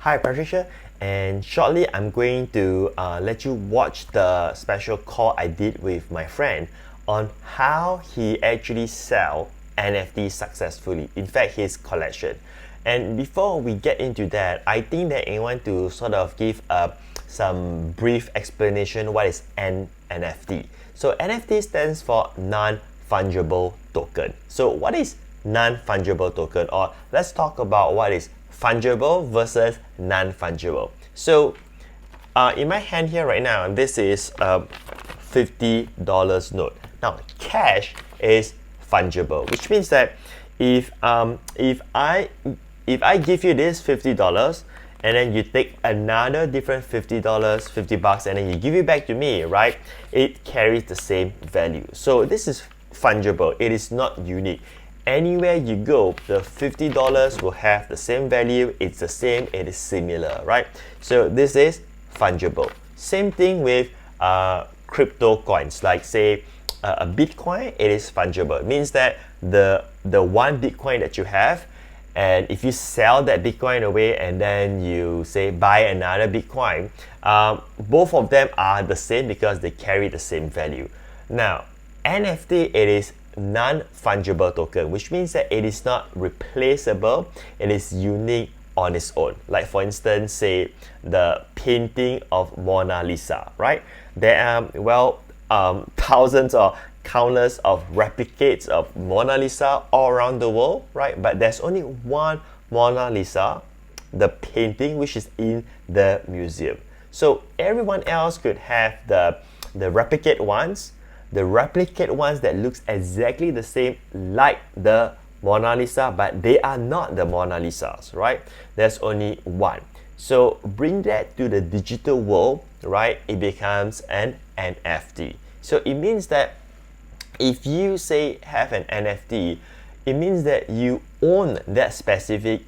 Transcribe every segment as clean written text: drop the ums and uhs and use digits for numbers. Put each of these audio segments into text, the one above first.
Hi Patricia, and shortly I'm going to let you watch the special call I did with my friend on how he actually sell NFTs successfully. In fact, his collection. And before we get into that, I think that I want to sort of give some brief explanation what is an NFT. So NFT stands for non-fungible token. So what is non-fungible token, or let's talk about what is fungible versus non-fungible. So in my hand here right now, this is a $50 note. Now cash is fungible, which means that if I give you this $50 and then you take another different $50, 50 bucks, and then you give it back to me, right? It carries the same value. So this is fungible. It is not unique. Anywhere you go, the $50 will have the same value. It's the same. It is similar, right? So this is fungible. Same thing with crypto coins, like say a Bitcoin. It is fungible. It means that the one Bitcoin that you have, and if you sell that Bitcoin away and then you say buy another Bitcoin, both of them are the same because they carry the same value. Now, NFT, it is non-fungible token, which means that it is not replaceable. It is unique on its own. Like for instance, say the painting of Mona Lisa, right? There are thousands or countless of replicates of Mona Lisa all around the world, right? But there's only one Mona Lisa, the painting, which is in the museum. So everyone else could have the replicate ones, that looks exactly the same like the Mona Lisa, but they are not the Mona Lisas, right? There's only one. So bring that to the digital world, right? It becomes an NFT. So it means that if you say have an NFT, it means that you own that specific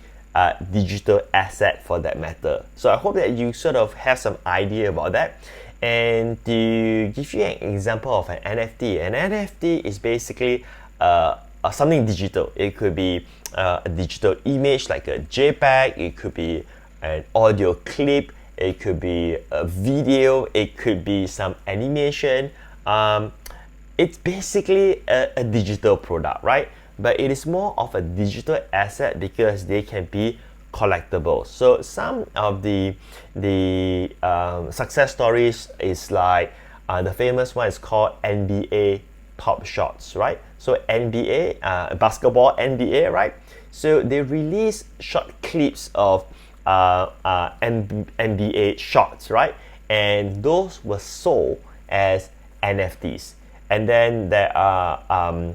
digital asset for that matter. So I hope that you sort of have some idea about that. And to give you an example of an NFT is basically something digital. It could be a digital image like a JPEG, it could be an audio clip, it could be a video, it could be some animation. It's basically a digital product, right? But it is more of a digital asset because they can be collectible. So some of the success stories is like the famous one is called NBA Top Shots, right? So NBA, basketball NBA, right? So they release short clips of NBA shots, right? And those were sold as NFTs. And then there are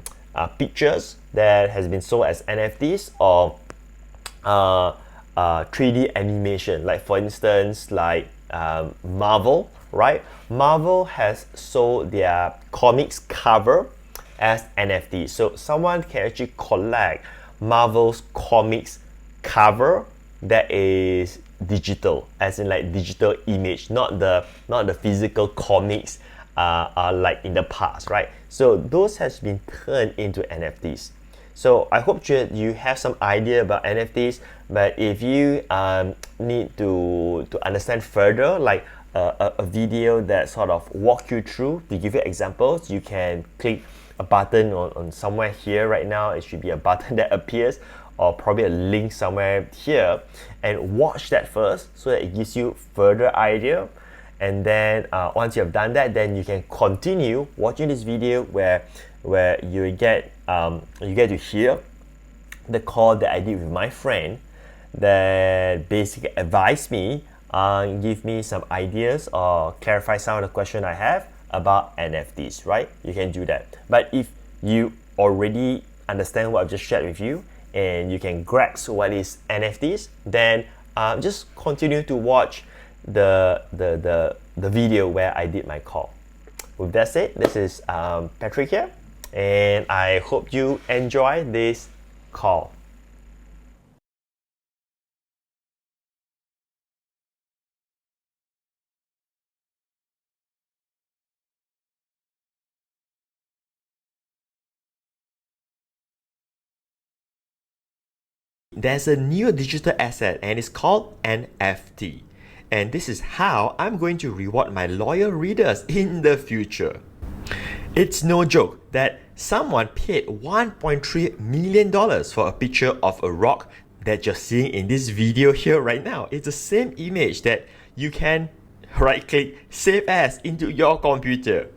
pictures that has been sold as NFTs, or 3D animation, like for instance like Marvel, right? Marvel has sold their comics cover as NFT, so someone can actually collect Marvel's comics cover that is digital, as in like digital image, not the physical comics like in the past, right? So those has been turned into NFTs. So I hope that you have some idea about NFTs, but if you need to understand further, like a video that sort of walk you through to give you examples, you can click a button on somewhere here right now. It should be a button that appears, or probably a link somewhere here, and watch that first so that it gives you further idea. And then once you have done that, then you can continue watching this video where you get to hear the call that I did with my friend that basically advised me, give me some ideas or clarify some of the questions I have about NFTs, right? You can do that. But if you already understand what I've just shared with you and you can grasp what is NFTs, then just continue to watch the video where I did my call. With that said, this is Patrick here, and I hope you enjoy this call. there's a new digital asset and it's called NFT. And this is how I'm going to reward my loyal readers in the future. It's no joke that someone paid $1.3 million for a picture of a rock that you're seeing in this video here right now. It's the same image that you can right-click Save As into your computer.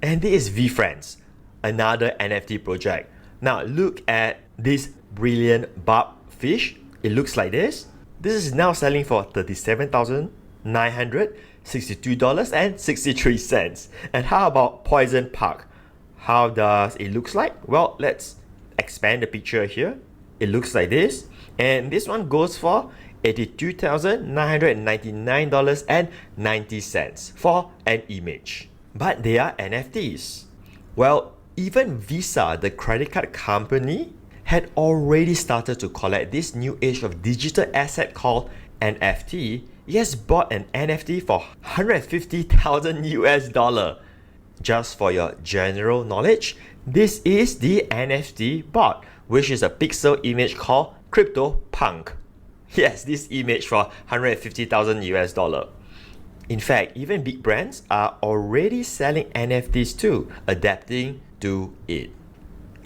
And this is VFriends, another NFT project. Now look at this brilliant barb fish. It looks like this. This is now selling for $37,962.63. And how about Poison Park? How does it look like? Well, let's expand the picture here. It looks like this. And this one goes for $82,999.90 for an image. But they are NFTs. Well, even Visa, the credit card company, had already started to collect this new age of digital asset called NFT. It has bought an NFT for $150,000. Just for your general knowledge, this is the NFT bot, which is a pixel image called CryptoPunk. Yes, this image for $150,000. In fact, even big brands are already selling NFTs too, adapting to it.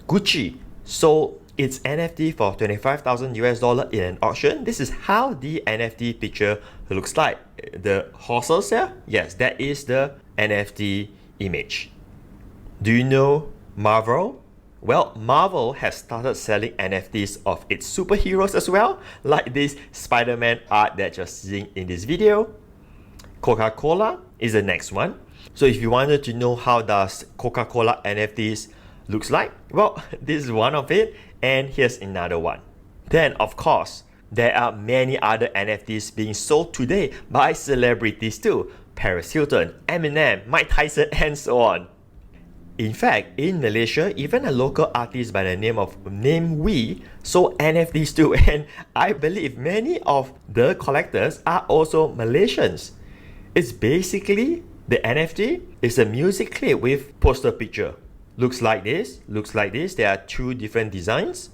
Gucci sold its NFT for $25,000 in an auction. This is how the NFT picture looks like. The horses here, yes, that is the NFT image. Do you know Marvel? Well, Marvel has started selling NFTs of its superheroes as well, like this Spider-Man art that you're seeing in this video. Coca-Cola is the next one. So if you wanted to know how does Coca-Cola NFTs looks like, well, this is one of it, and here's another one. Then, of course, there are many other NFTs being sold today by celebrities too. Paris Hilton, Eminem, Mike Tyson, and so on. In fact, in Malaysia, even a local artist by the name of Wee sold NFTs too, and I believe many of the collectors are also Malaysians. It's basically, the NFT is a music clip with poster picture. Looks like this. There are two different designs.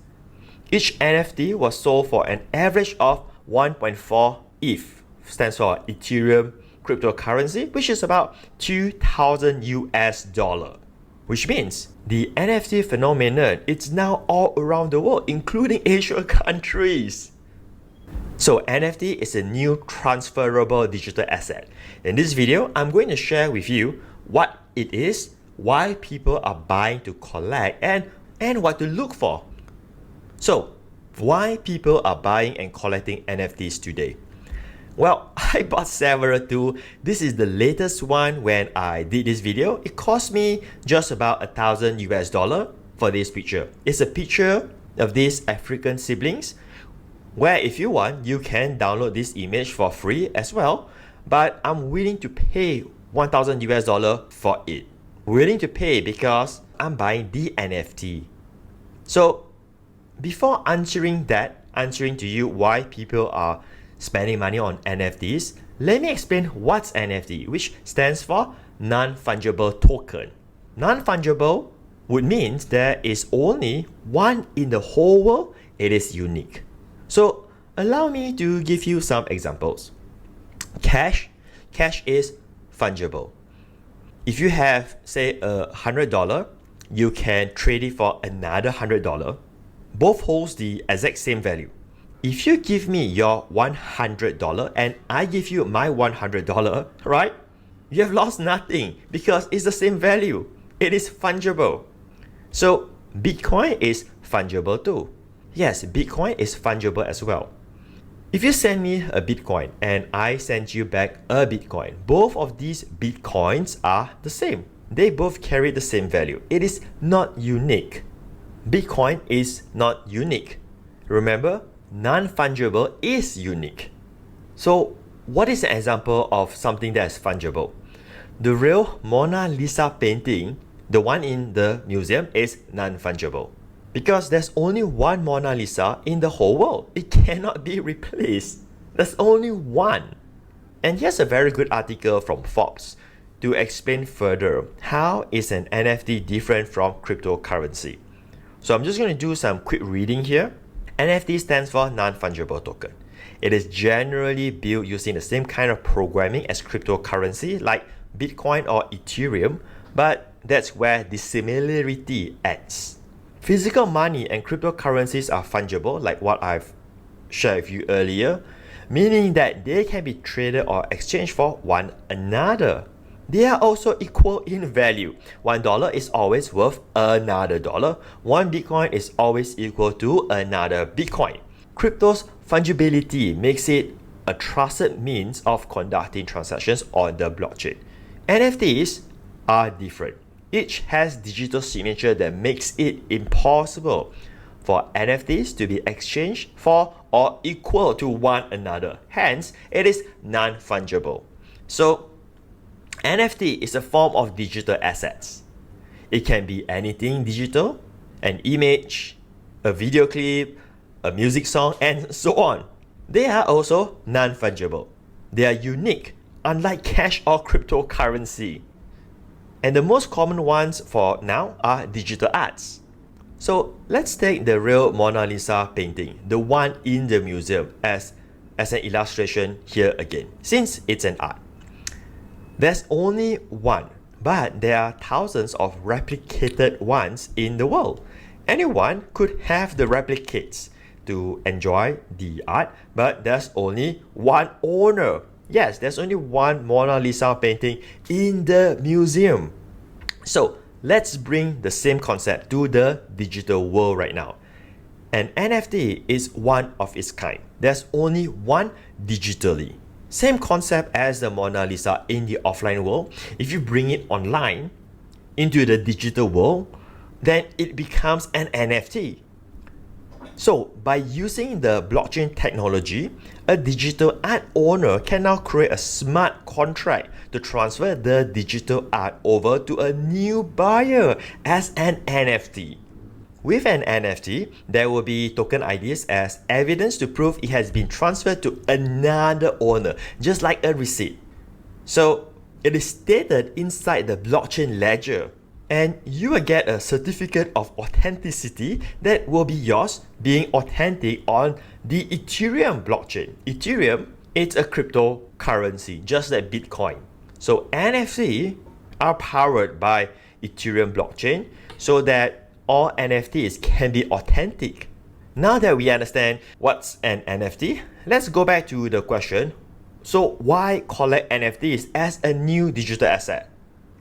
Each NFT was sold for an average of 1.4 ETH, stands for Ethereum cryptocurrency, which is about 2,000 US dollar. Which means the NFT phenomenon, it's now all around the world, including Asian countries. So NFT is a new transferable digital asset. In this video, I'm going to share with you what it is, why people are buying to collect, and what to look for. So, why people are buying and collecting NFTs today? Well, I bought several too. This is the latest one when I did this video. It cost me just about 1,000 US dollar for this picture. It's a picture of these African siblings where if you want, you can download this image for free as well. But I'm willing to pay 1,000 US dollar for it. Willing to pay because I'm buying the NFT. So before answering to you why people are spending money on NFTs, let me explain what's NFT, which stands for non-fungible token. Non-fungible would mean there is only one in the whole world. It is unique. So allow me to give you some examples. Cash is fungible. If you have, say, $100, you can trade it for another $100. Both holds the exact same value. If you give me your $100 and I give you my $100, right? You have lost nothing because it's the same value. It is fungible. So Bitcoin is fungible too. Yes, Bitcoin is fungible as well. If you send me a Bitcoin and I send you back a Bitcoin, both of these Bitcoins are the same. They both carry the same value. It is not unique. Bitcoin is not unique. Remember, non-fungible is unique. So what is an example of something that is fungible? The real Mona Lisa painting, the one in the museum, is non-fungible. Because there's only one Mona Lisa in the whole world. It cannot be replaced. There's only one. And here's a very good article from Forbes to explain further how is an NFT different from cryptocurrency. So I'm just going to do some quick reading here. NFT stands for non-fungible token. It is generally built using the same kind of programming as cryptocurrency like Bitcoin or Ethereum, but that's where the similarity ends. Physical money and cryptocurrencies are fungible, like what I've shared with you earlier, meaning that they can be traded or exchanged for one another. They are also equal in value. $1 is always worth another dollar. One Bitcoin is always equal to another Bitcoin. Crypto's fungibility makes it a trusted means of conducting transactions on the blockchain. NFTs are different. Each has digital signature that makes it impossible for NFTs to be exchanged for or equal to one another. Hence, it is non-fungible. So, NFT is a form of digital assets. It can be anything digital, an image, a video clip, a music song, and so on. They are also non-fungible. They are unique, unlike cash or cryptocurrency. And the most common ones for now are digital arts. So let's take the real Mona Lisa painting, the one in the museum, as an illustration here again, since it's an art. There's only one, but there are thousands of replicated ones in the world. Anyone could have the replicates to enjoy the art, but there's only one owner. Yes, there's only one Mona Lisa painting in the museum. So let's bring the same concept to the digital world right now. An NFT is one of its kind. There's only one digitally. Same concept as the Mona Lisa in the offline world. If you bring it online into the digital world, then it becomes an NFT. So by using the blockchain technology, a digital art owner can now create a smart contract to transfer the digital art over to a new buyer as an NFT. With an NFT, there will be token IDs as evidence to prove it has been transferred to another owner, just like a receipt. So it is stated inside the blockchain ledger, and you will get a certificate of authenticity that will be yours, being authentic on the Ethereum blockchain. Ethereum, it's a cryptocurrency, just like Bitcoin. So NFT are powered by Ethereum blockchain so that all NFTs can be authentic. Now that we understand what's an NFT, let's go back to the question. So why collect NFTs as a new digital asset?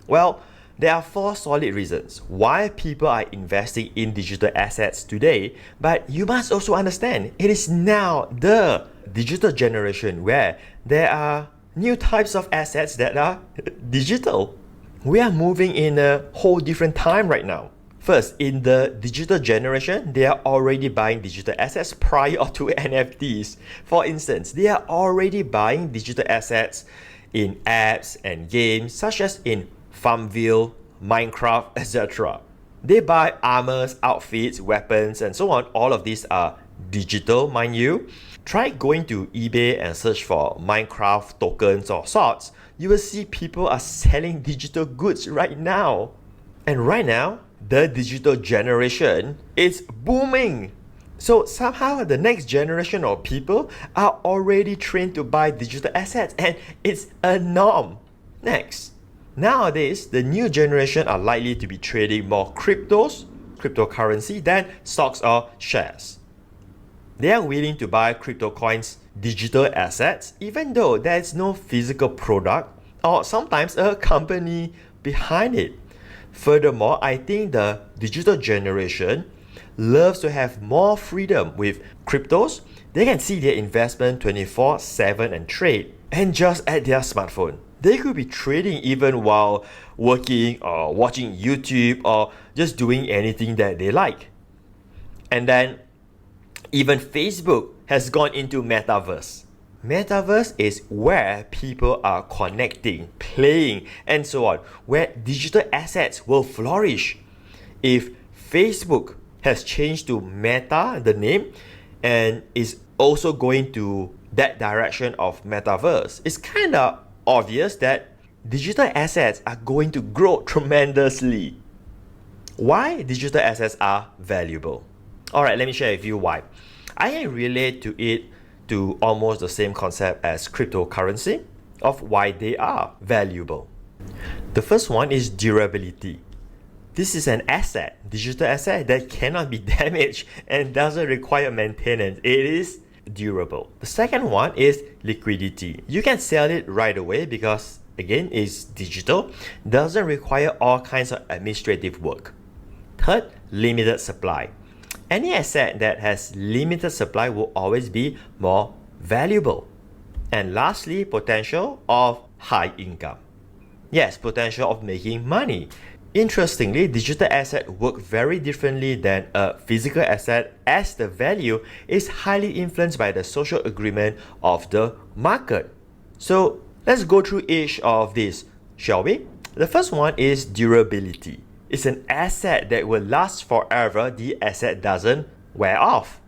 Well, there are 4 solid reasons why people are investing in digital assets today, but you must also understand it is now the digital generation where there are new types of assets that are digital. We are moving in a whole different time right now. First, in the digital generation, they are already buying digital assets prior to NFTs. For instance, they are already buying digital assets in apps and games such as in Farmville, Minecraft, etc. They buy armors, outfits, weapons, and so on. All of these are digital, mind you. Try going to eBay and search for Minecraft tokens or swords. You will see people are selling digital goods right now. And right now, the digital generation is booming. So somehow the next generation of people are already trained to buy digital assets, and it's a norm. Next, nowadays the new generation are likely to be trading more cryptocurrency than stocks or shares. They are willing to buy crypto coins, digital assets, even though there is no physical product or sometimes a company behind it. Furthermore, I think the digital generation loves to have more freedom with cryptos. They can see their investment 24/7 and trade, and just at their smartphone. They could be trading even while working or watching YouTube or just doing anything that they like. And then even Facebook has gone into metaverse. Metaverse is where people are connecting, playing, and so on, where digital assets will flourish. If Facebook has changed to Meta, the name, and is also going to that direction of metaverse, it's kind of obvious that digital assets are going to grow tremendously. Why digital assets are valuable? Alright, let me share with you why. I can relate to it to almost the same concept as cryptocurrency of why they are valuable. The first one is durability. This is an asset, digital asset that cannot be damaged and doesn't require maintenance. It is durable. The second one is liquidity. You can sell it right away because again it's digital, doesn't require all kinds of administrative work. Third, limited supply. Any asset that has limited supply will always be more valuable. And lastly, potential of high income. Yes, potential of making money. Interestingly, digital assets work very differently than a physical asset as the value is highly influenced by the social agreement of the market. So let's go through each of these, shall we? The first one is durability. It's an asset that will last forever. The asset doesn't wear off.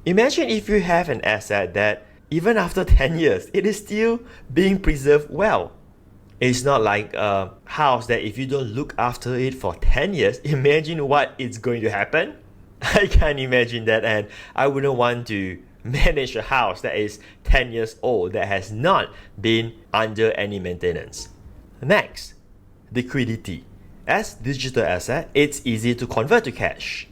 Imagine if you have an asset that even after 10 years, it is still being preserved well. It's not like a house that if you don't look after it for 10 years, imagine what is going to happen. I can't imagine that, and I wouldn't want to manage a house that is 10 years old that has not been under any maintenance. Next, liquidity. As digital asset, it's easy to convert to cash.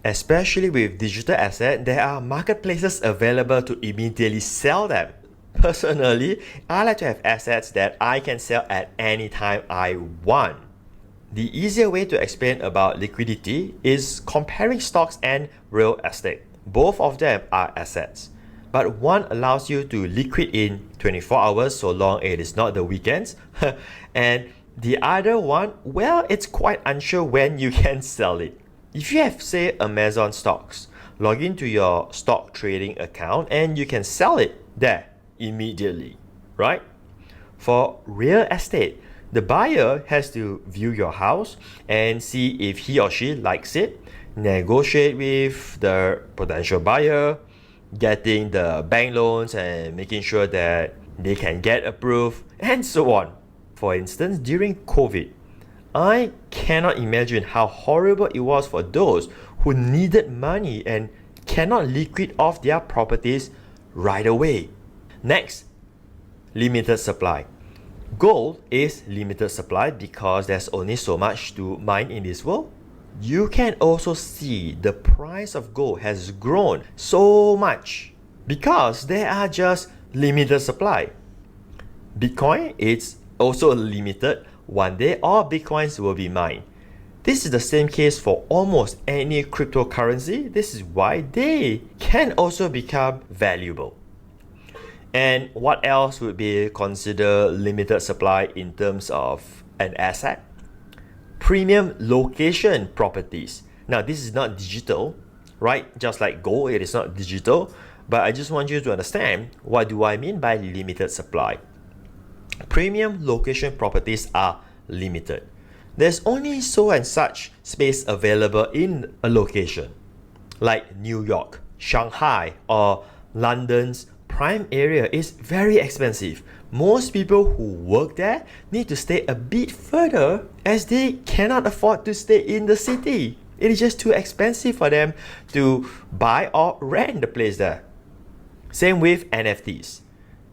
Especially with digital asset, there are marketplaces available to immediately sell them. Personally, I like to have assets that I can sell at any time I want. The easier way to explain about liquidity is comparing stocks and real estate. Both of them are assets, but one allows you to liquid in 24 hours so long it is not the weekends, and the other one, well, it's quite unsure when you can sell it. If you have, say, Amazon stocks, log into your stock trading account and you can sell it there immediately, right? For real estate, the buyer has to view your house and see if he or she likes it, negotiate with the potential buyer, getting the bank loans and making sure that they can get approved, and so on. For instance, during COVID, I cannot imagine how horrible it was for those who needed money and cannot liquid off their properties right away. Next, limited supply. Gold is limited supply because there's only so much to mine in this world. You can also see the price of gold has grown so much because there are just limited supply. Bitcoin is also limited. One day all Bitcoins will be mined. This is the same case for almost any cryptocurrency. This is why they can also become valuable. And what else would be considered limited supply in terms of an asset? Premium location properties. Now, this is not digital, right? Just like gold, it is not digital. But I just want you to understand, what do I mean by limited supply? Premium location properties are limited. There's only so and such space available in a location, like New York, Shanghai, or London's prime area is very expensive. Most people who work there need to stay a bit further as they cannot afford to stay in the city. It is just too expensive for them to buy or rent the place there. Same with NFTs.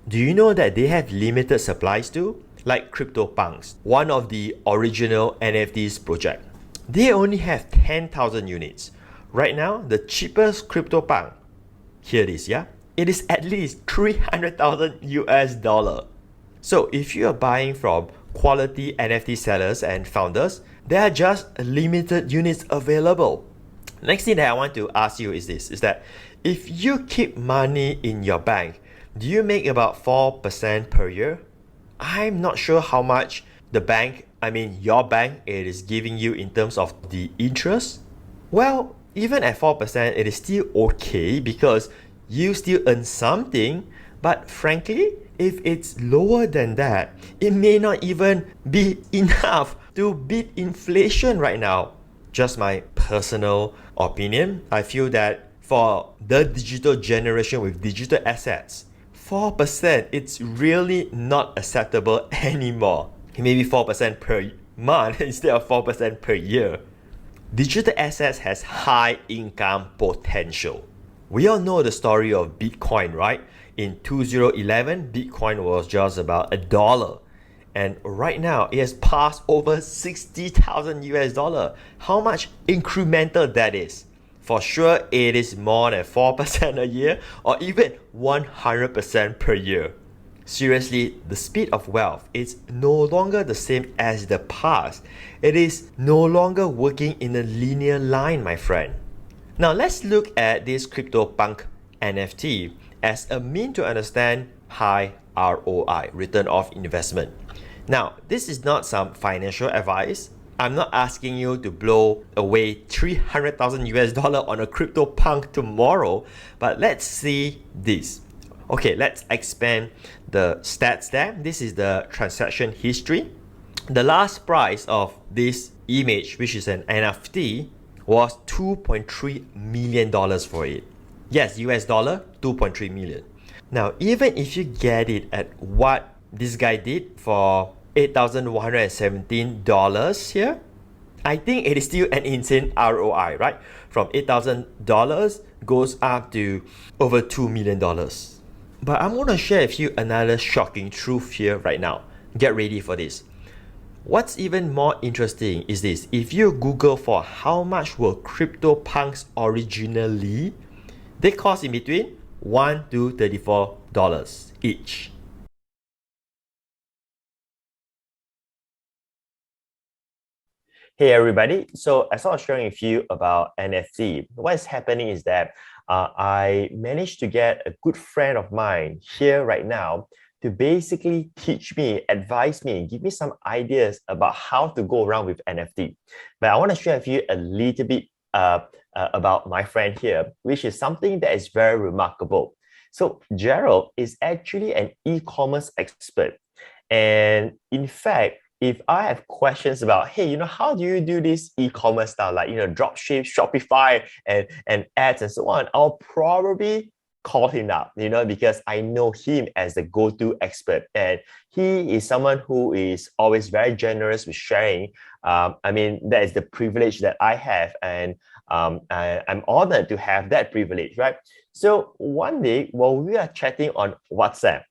Do you know that they have limited supplies too? Like CryptoPunks, one of the original NFTs project. They only have 10,000 units. Right now, the cheapest CryptoPunk, here it is, yeah? It is at least 300,000 US dollar. So if you are buying from quality NFT sellers and founders, there are just limited units available. Next thing that I want to ask you is this, is that if you keep money in your bank, do you make about 4% per year? I'm not sure how much your bank it is giving you in terms of the interest. Well, even at 4%, it is still okay because you still earn something, but frankly, if it's lower than that, it may not even be enough to beat inflation right now. Just my personal opinion, I feel that for the digital generation with digital assets, 4%, it's really not acceptable anymore. Maybe 4% per month instead of 4% per year. Digital assets has high income potential. We all know the story of Bitcoin, right? In 2011, Bitcoin was just about $1. And right now, it has passed over 60,000 US dollar. How much incremental that is? For sure, it is more than 4% a year or even 100% per year. Seriously, the speed of wealth is no longer the same as the past. It is no longer working in a linear line, my friend. Now let's look at this CryptoPunk NFT as a mean to understand high ROI, return of investment. Now, this is not some financial advice. I'm not asking you to blow away 300,000 US dollar on a CryptoPunk tomorrow, but let's see this. Okay, let's expand the stats there. This is the transaction history. The last price of this image, which is an NFT, was $2.3 million for it. Yes, US dollar, 2.3 million. Now, even if you get it at what this guy did for $8,117 here, I think it is still an insane ROI, right? From $8,000 goes up to over $2 million. But I'm going to share with you another shocking truth here right now. Get ready for this. What's even more interesting is this. If you Google for how much were CryptoPunks originally, they cost in between $1 to $34 each. Hey everybody, so as I was sharing with you about NFT, what is happening is that I managed to get a good friend of mine here right now to basically teach me, advise me, give me some ideas about how to go around with NFT. But I want to share with you a little bit about my friend here, which is something that is very remarkable. So Gerald is actually an e-commerce expert. And in fact, if I have questions about, hey, how do you do this e-commerce style, like, dropship, Shopify, and ads and so on, I'll probably call him up, because I know him as the go-to expert. And he is someone who is always very generous with sharing. That is the privilege that I have. And I'm honored to have that privilege, right? So one day, while we are chatting on WhatsApp,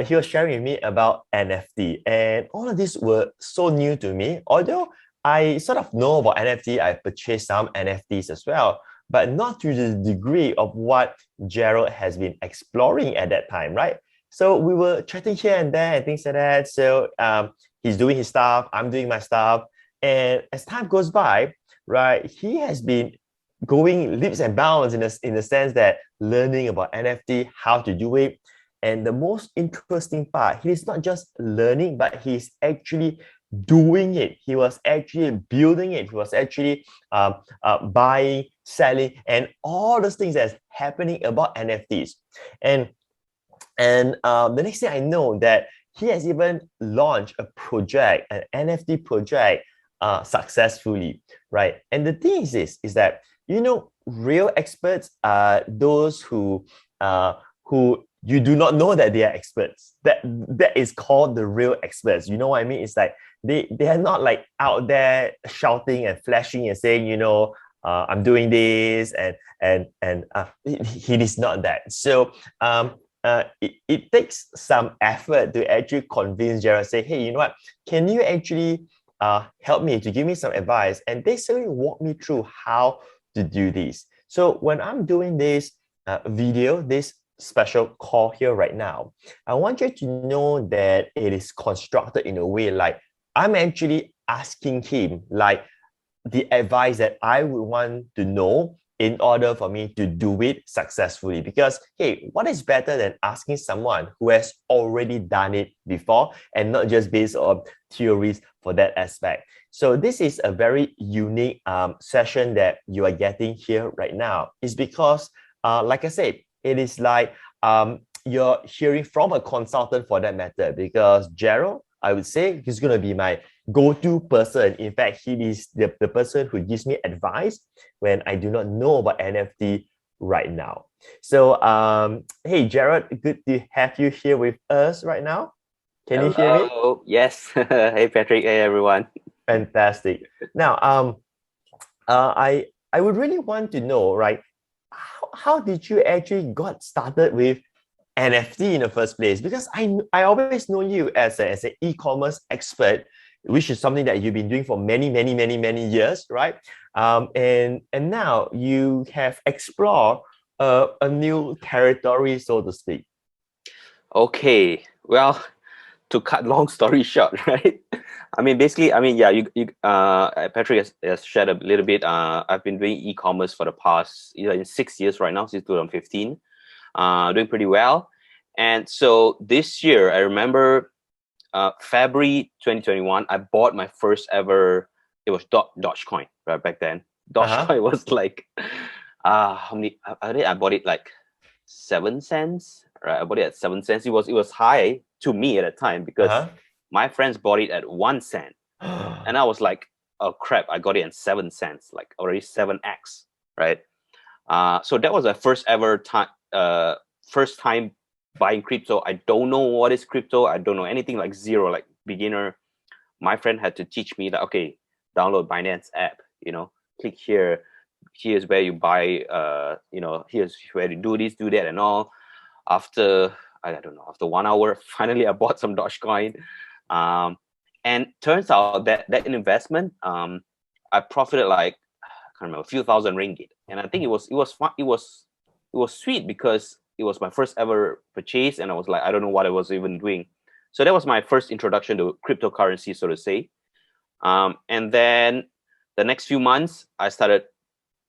he was sharing with me about NFT, and all of these were so new to me. Although I sort of know about NFT, I purchased some NFTs as well, but not to the degree of what Gerald has been exploring at that time, right? So we were chatting here and there and things like that. So he's doing his stuff, I'm doing my stuff, and as time goes by, right, he has been going leaps and bounds in the sense that learning about NFT, how to do it. And the most interesting part, he's not just learning, but he's actually doing it. He was actually building it. He was actually buying, selling, and all those things that's happening about NFTs. And the next thing I know that he has even launched a project, an NFT project, successfully, right? And the thing is this, is that, real experts are those who you do not know that they are experts. That is called the real experts. You know what I mean? It's like they are not like out there shouting and flashing and saying, I'm doing this, and he is not that. So it takes some effort to actually convince Gerald, say, hey, you know what? Can you actually help me to give me some advice and basically walk me through how to do this? So when I'm doing this video, this special call here right now, I want you to know that it is constructed in a way like I'm actually asking him like the advice that I would want to know in order for me to do it successfully. Because, hey, what is better than asking someone who has already done it before and not just based on theories for that aspect? So this is a very unique session that you are getting here right now. Is because, like I said, it is like you're hearing from a consultant for that matter, because Gerald, I would say, he's going to be my go-to person. In fact, he is the person who gives me advice when I do not know about NFT right now. So, hey, Gerald, good to have you here with us right now. Can you hear me? Yes. Hey, Patrick. Hey, everyone. Fantastic. Now, I would really want to know, right? how did you actually got started with NFT in the first place? Because I always know you as an e-commerce expert, which is something that you've been doing for many years, right? And now you have explored a new territory, so to speak. Okay, well, to cut long story short, right? I mean, basically, I mean, yeah, Patric has shared a little bit. I've been doing e-commerce for the past, in 6 years right now, since 2015. Doing pretty well. And so this year, I remember February 2021, I bought my first ever, it was Dogecoin, right, back then. Uh-huh. Dogecoin was like, how many, I bought it like 7 cents, right? I bought it at 7 cents. It was high to me at the time because Uh-huh. my friends bought it at 1 cent. And I was like, oh crap, I got it at 7 cents, like already 7x, right? So that was the first time buying crypto. I don't know what is crypto. I don't know anything, like zero, like beginner. My friend had to teach me that, okay, download Binance app, click here. Here's where you buy, here's where you do this, do that, and all. After, I don't know, after 1 hour, finally I bought some Dogecoin. And turns out that investment, I profited like, I can't remember, a few thousand ringgit. And I think it was fun. It was sweet because it was my first ever purchase, and I was like, I don't know what I was even doing. So that was my first introduction to cryptocurrency, so to say. And then the next few months, I started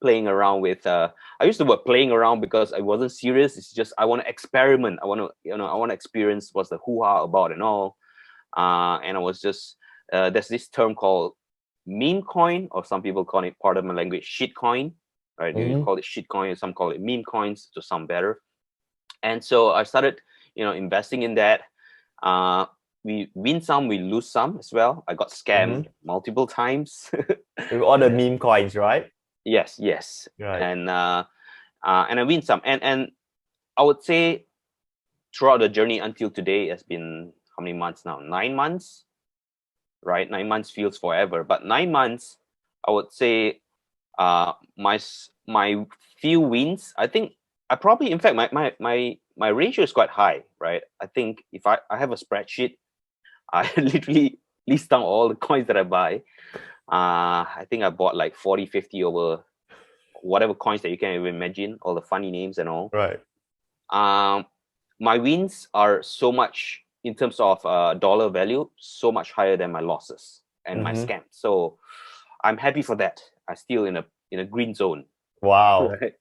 playing around with. I used the word playing around because I wasn't serious. It's just I want to experiment. I want to experience what's the hoo-ha about and all. And I was just there's this term called meme coin, or some people call it, part of my language, shit coin. Right? You call it shit coin, some call it meme coins to sound better. And so I started, investing in that. We win some, we lose some as well. I got scammed multiple times. With all the meme coins, right? Yes. Right. And I win some. And I would say throughout the journey until today, has been how many months now? 9 months, right? 9 months feels forever, but 9 months, I would say, my few wins. I think I probably, in fact, my ratio is quite high, right? I think if I have a spreadsheet, I literally list down all the coins that I buy. I think I bought like 40, 50 over whatever coins that you can even imagine, all the funny names and all. Right. My wins are so much, in terms of dollar value, so much higher than my losses and my scams. So I'm happy for that. I'm still in a green zone. Wow. Right?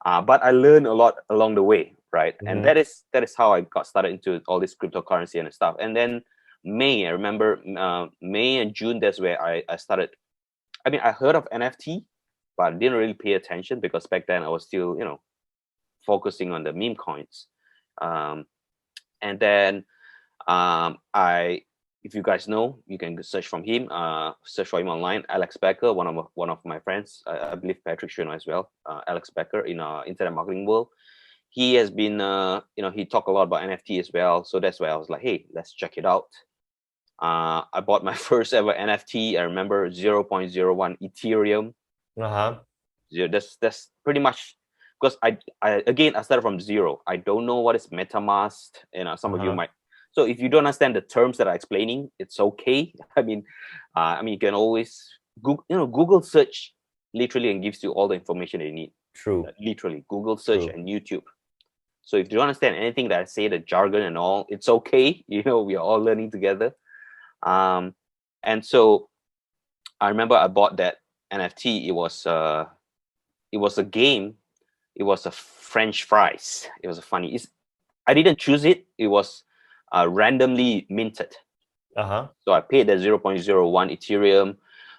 But I learned a lot along the way, right? And that is how I got started into all this cryptocurrency and stuff. And then I remember May and June, that's where I started. I mean, I heard of NFT, but I didn't really pay attention because back then I was still, focusing on the meme coins. And then if you guys know, you can search for him online. Alex Becker, one of my friends. I believe Patric should know as well. Alex Becker in internet marketing world. He has been, he talked a lot about NFT as well. So that's why I was like, hey, let's check it out. I bought my first ever NFT. I remember 0.01 Ethereum. That's pretty much, because I started from zero. I don't know what is MetaMask. Some of you might. So if you don't understand the terms that I'm explaining, it's okay. I mean, you can always Google search literally and gives you all the information that you need. True. Literally, Google search and YouTube. So if you don't understand anything that I say, the jargon and all, it's okay. We are all learning together. And so I remember I bought that NFT. It was a game. It was a French fries. It was I didn't choose it. It was randomly minted. So I paid that 0.01 Ethereum,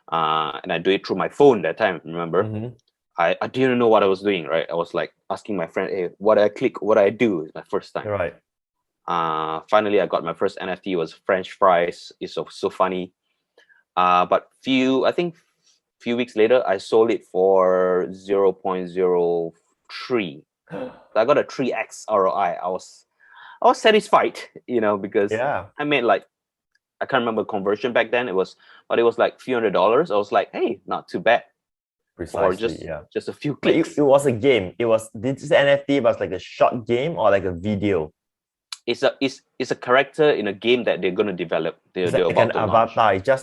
and I do it through my phone that time. Remember, I didn't know what I was doing. Right, I was like asking my friend, "Hey, what do I click? What do I do?" It's my first time. Right. Finally, I got my first NFT. It was French fries. It's so funny. But few weeks later, I sold it for 0.03. So I got a 3x ROI. I was satisfied, because I made like, I can't remember conversion back then. It was like a few $100s. I was like, hey, not too bad. for Precisely, yeah. just a few But clicks. it was a game. This NFT was like a short game or like a video. It's a character in a game that they're going to develop. It's They're like an about to launch. avatar.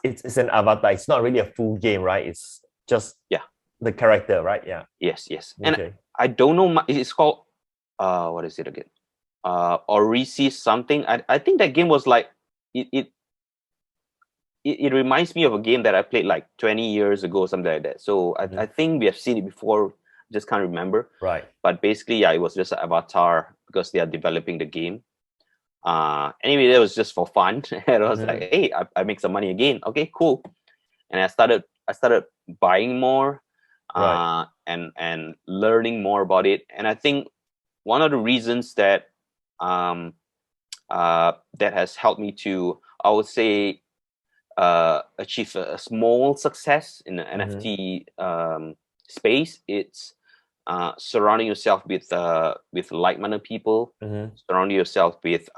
It's an avatar. It's not really a full game, right? It's just Yeah. the character, right? Yeah. Yes. And Okay. I don't know. It's called what is it again? Orisi something. I think that game was like it reminds me of a game that I played like 20 years ago, something like that. So I think we have seen it before, just can't remember. Right. But basically, yeah, it was just an avatar because they are developing the game. Anyway, that was just for fun. And I was like, hey, I make some money again. Okay, cool. And I started buying more, Right. and learning more about it. And I think one of the reasons that that has helped me to, I would say, achieve a small success in the NFT space, it's surrounding yourself with like-minded people, surrounding yourself with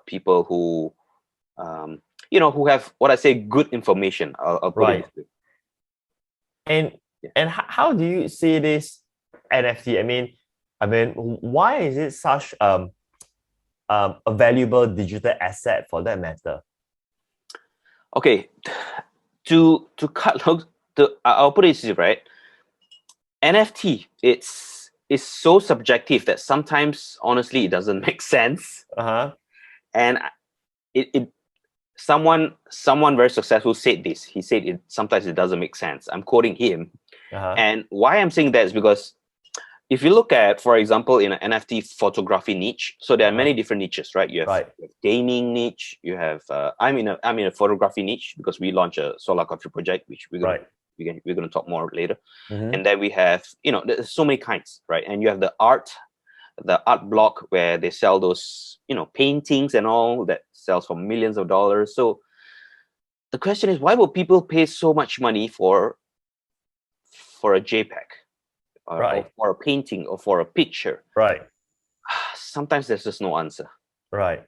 people who who have, what I say, good information. I'll put it Right. this way. And how do you see this NFT? I mean, why is it such a valuable digital asset for that matter? Okay, to cut long, I'll put it this way, right? NFT, it's so subjective that sometimes, honestly, it doesn't make sense. And someone very successful said this. He said it sometimes it doesn't make sense. I'm quoting him. And why I'm saying that is because if you look at, for example, in an NFT photography niche, so there are many different niches, right? You have gaming niche. You have I'm in a photography niche because we launched a solar coffee project, which we're going to talk more later. And then we have, there's so many kinds, right? And you have the art block where they sell those, paintings and all that sells for millions of dollars. So the question is, why would people pay so much money for a JPEG? Or for a painting or for a picture? Right. Sometimes there's just no answer. Right.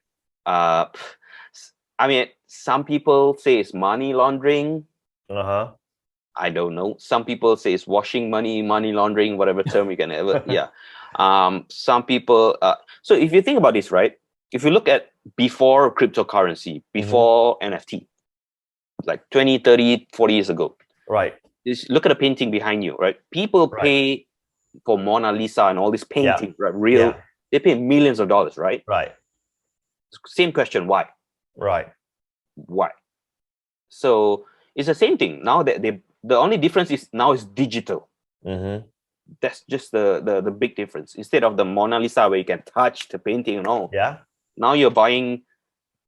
Some people say it's money laundering. I don't know. Some people say it's washing money laundering, whatever term you can ever. Yeah. Some people. So if you think about this, right? If you look at before cryptocurrency, before NFT, like 20, 30, 40 years ago. Right. Just look at the painting behind you, right? People pay for Mona Lisa and all these paintings, right? Real, they pay millions of dollars, right? Right. Same question, why? Right. Why? So it's the same thing. Now that the only difference is now it's digital. That's just the big difference. Instead of the Mona Lisa where you can touch the painting and all. Yeah. Now you're buying,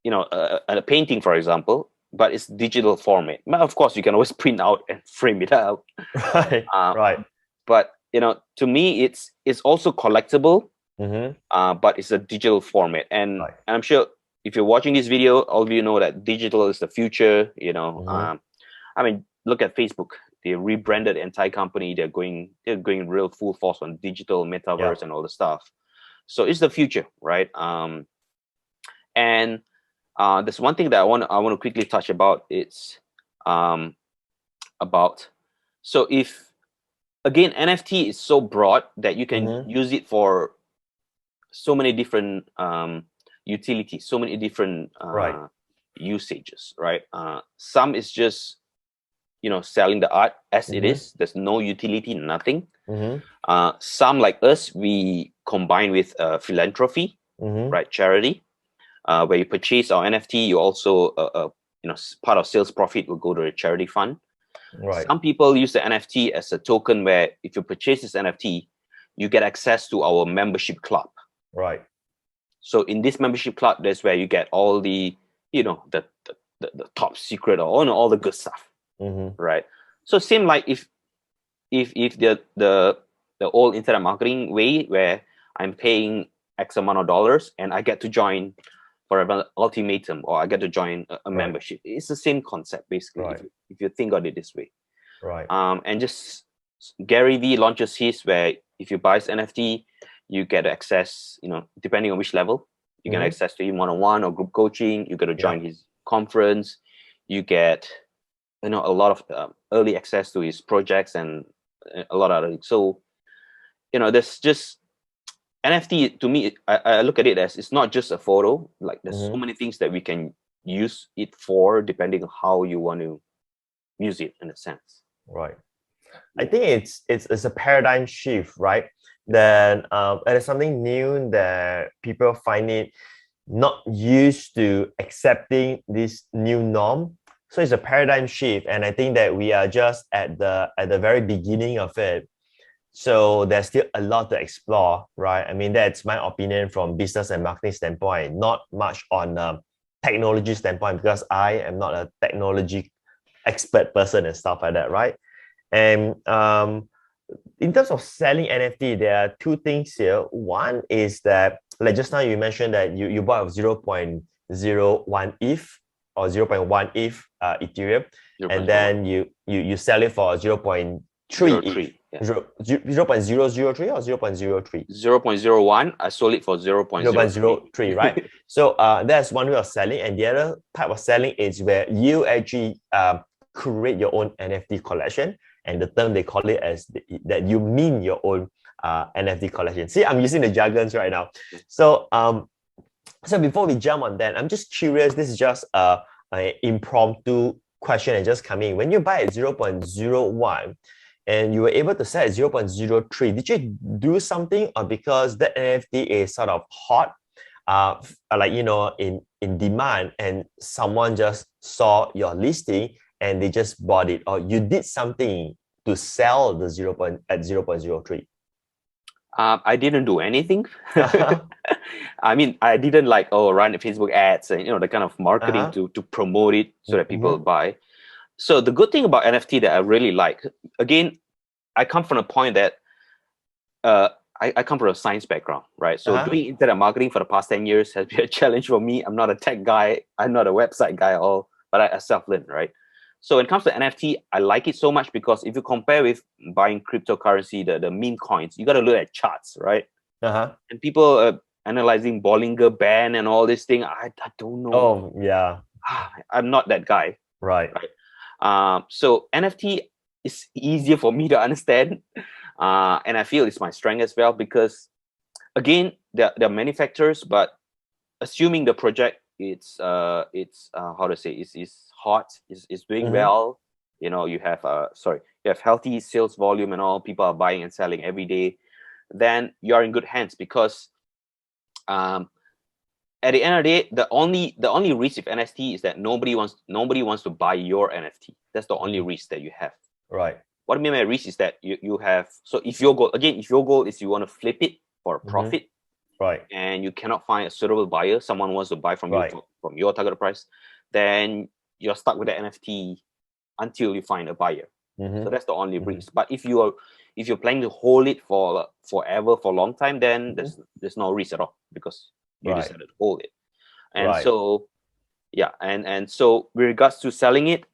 a painting, for example, but it's digital format. But of course, you can always print out and frame it out. Right. But to me, it's also collectible. But it's a digital format, and I'm sure if you're watching this video, all of you know that digital is the future. Look at Facebook. They rebranded the entire company. They're going real full force on digital, metaverse, and all the stuff. So it's the future, right? And there's one thing that I want to quickly touch about. It's about, so if, again, NFT is so broad that you can use it for so many different utilities, so many different usages, right? Some is just, selling the art as it is. There's no utility, nothing. Some, like us, we combine with philanthropy, right? Charity, where you purchase our NFT, you also, part of sales profit will go to a charity fund. Some people use the NFT as a token where if you purchase this NFT, you get access to our membership club. Right. So in this membership club, that's where you get all the, the top secret or all the good stuff. Right. So same like if the old internet marketing way where I'm paying X amount of dollars and I get to join for an ultimatum, or I get to join a membership. It's the same concept basically, if you think of it this way. Right. And just Gary Vee launches his where if you buy his NFT, you get access, depending on which level, you get access to him one-on-one or group coaching. You get to join his conference. You get, a lot of early access to his projects and a lot of other things. So, there's just NFT to me. I look at it as it's not just a photo. Like there's so many things that we can use it for, depending on how you want to use it in a sense. Right. I think it's a paradigm shift, right? Then it is something new that people find it not used to accepting this new norm. So it's a paradigm shift, and I think that we are just at the very beginning of it. So there's still a lot to explore, right? I mean, that's my opinion from business and marketing standpoint, not much on technology standpoint, because I am not a technology expert person and stuff like that, right? And in terms of selling NFT, there are two things here. One is that, like just now you mentioned that you bought 0.01 ETH or 0.1 ETH Ethereum, and then you sell it for 0.3 ETH. Yeah. 0.003 or 0.03? 0.01. I sold it for 0.03. Right? So that's one way of selling. And the other type of selling is where you actually create your own NFT collection. And the term they call it as that you mint your own NFT collection. See, I'm using the jargons right now. So so before we jump on that, I'm just curious. This is just an impromptu question and just coming. When you buy at 0.01 and you were able to sell at 0.03, did you do something, or because that NFT is sort of hot, like in demand, and someone just saw your listing and they just bought it, or you did something to sell the 0.03? I didn't do anything. I mean, I didn't run Facebook ads and the kind of marketing to promote it so that people buy. So the good thing about NFT that I really like, again, I come from a point that I come from a science background, right? So doing internet marketing for the past 10 years has been a challenge for me. I'm not a tech guy. I'm not a website guy at all, but I self-learned, right? So when it comes to NFT, I like it so much because if you compare with buying cryptocurrency, the meme coins, you got to look at charts, right? And people are analyzing Bollinger Band and all this thing. I don't know. Oh, yeah. I'm not that guy. Right. So NFT is easier for me to understand. And I feel it's my strength as well because, again, there are many factors, but assuming the project it's how to say is hot, is doing well, you have healthy sales volume and all, people are buying and selling every day, then you're in good hands because at the end of the day, the only risk with NFT is that nobody wants to buy your NFT. That's the only risk that you have. Right. What I mean by risk is that you have, so if your goal is you want to flip it for a profit, right, and you cannot find a suitable buyer, someone wants to buy from you from your target price, then you're stuck with the NFT until you find a buyer. So that's the only risk. But if you're planning to hold it for forever, for a long time, then there's no risk at all because you decided to hold it. And so and so with regards to selling it,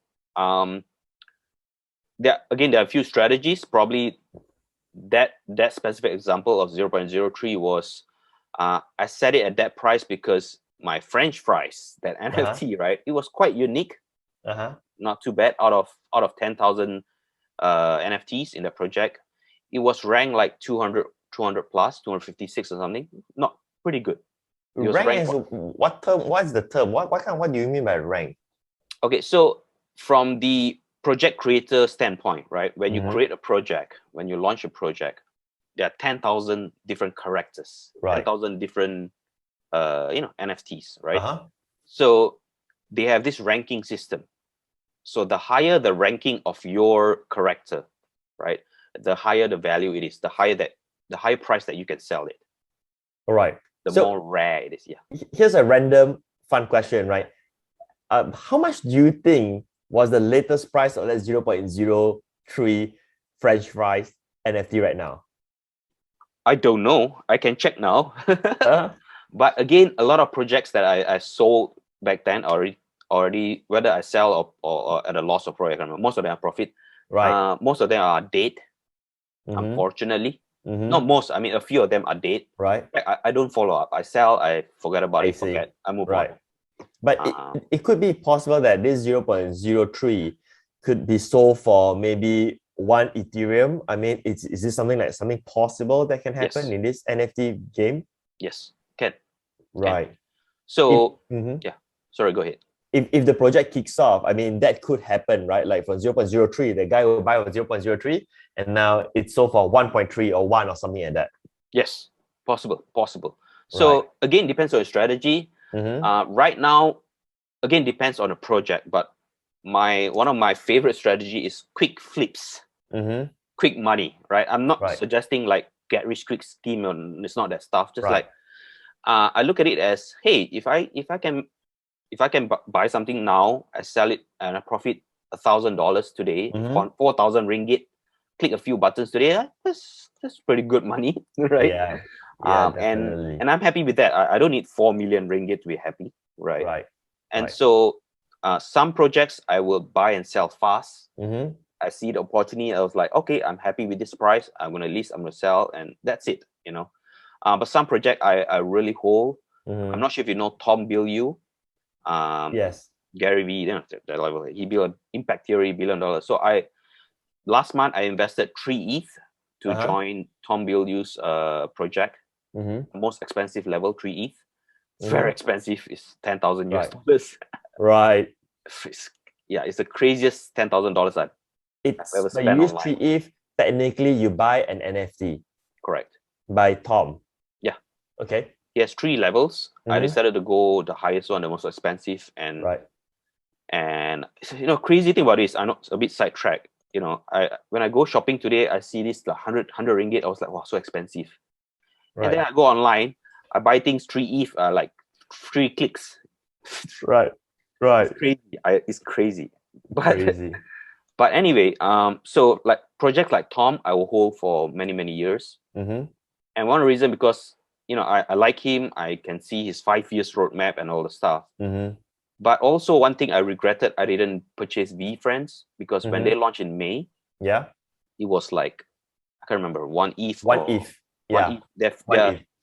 there are a few strategies. Probably that specific example of 0.03 was I set it at that price because my French fries, that NFT, right? It was quite unique. Not too bad. Out of 10,000 NFTs in the project, it was ranked like 200 plus, 256 or something. Not pretty good. Rank is what term? What's the term? What do you mean by rank? Okay, so from the project creator standpoint, right? When you create a project, when you launch a project, there are 10,000 different characters, 10,000 different NFTs, right? So they have this ranking system. So the higher the ranking of your character, right, the higher the value it is, the higher price that you can sell it. All right. The more rare it is. Yeah. Here's a random fun question, right? How much do you think was the latest price of that 0.03 French fries NFT right now? I don't know. I can check now. But again, a lot of projects that I sold back then already, whether I sell or at a loss or profit, most of them are profit. Right. Most of them are dead, unfortunately. Not most, I mean, a few of them are dead. Right. I don't follow up. I sell, I forget about it, forget. I move on. But it could be possible that this 0.03 could be sold for maybe one Ethereum, I mean, is this something possible that can happen Yes. in this NFT game? Yes, can. Right. So Mhm. yeah, sorry, go ahead. If the project kicks off, I mean, that could happen, right? Like for 0.03, the guy will buy for 0.03, and now it's sold for 1.3 or 1 or something like that. Yes, possible. So Right. again, depends on your strategy. Right now, again, depends on the project, but one of my favorite strategy is quick flips, quick money, right? I'm not Right. suggesting like get rich quick scheme, and it's not that stuff. Just Right. like I look at it as, hey, if I can buy something now, I sell it and I profit $1,000 today, 4,000 ringgit. Click a few buttons today. That's pretty good money, right? Yeah. And Definitely. I'm happy with that. I don't need 4 million ringgit to be happy, right? Right. And so some projects I will buy and sell fast. I see the opportunity. I was like, okay, I'm happy with this price. I'm gonna sell, and that's it, you know. But some project I really hold. I'm not sure if you know Tom Bilyeu. Yes. Gary V, you know, that level. He built Impact Theory $1 billion. So last month I invested 3 ETH to join Tom Bilyeu's project. Most expensive level, 3 ETH. Very expensive. It's 10,000 US dollars. Right. It's the craziest $10,000 I've ever But spent you use online. 3 ETH, technically you buy an NFT. Correct. By Tom. Yeah. Okay. He has 3 levels. I decided to go the highest one, the most expensive, and you know, crazy thing about this, I know it's a bit sidetracked. You know, when I go shopping today, I see this 100 ringgit. I was like, wow, so expensive. Right. And then I go online, I buy things 3 ETH, like 3 clicks. Right. It's crazy. But anyway, so like project like Tom, I will hold for many, many years. And one reason, because you know, I like him. I can see his 5 years roadmap and all the stuff. But also one thing I regretted, I didn't purchase VFriends, because when they launched in May, it was like, I can't remember, 1 ETH. One ETH. Yeah.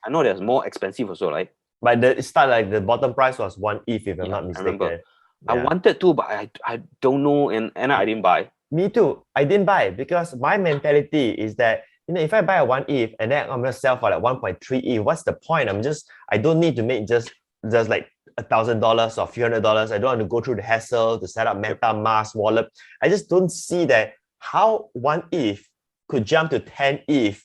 I know there's more expensive also, right? But it started like the bottom price was 1 ETH, if I'm not mistaken. I remember. I wanted to, but I don't know, and I didn't buy. Me too. I didn't buy because my mentality is that, you know, if I buy a 1 ETH and then I'm gonna sell for like 1.3 ETH, what's the point? I don't need to make just like $1,000 or few $100. I don't want to go through the hassle to set up MetaMask wallet. I just don't see that how 1 ETH could jump to 10 ETH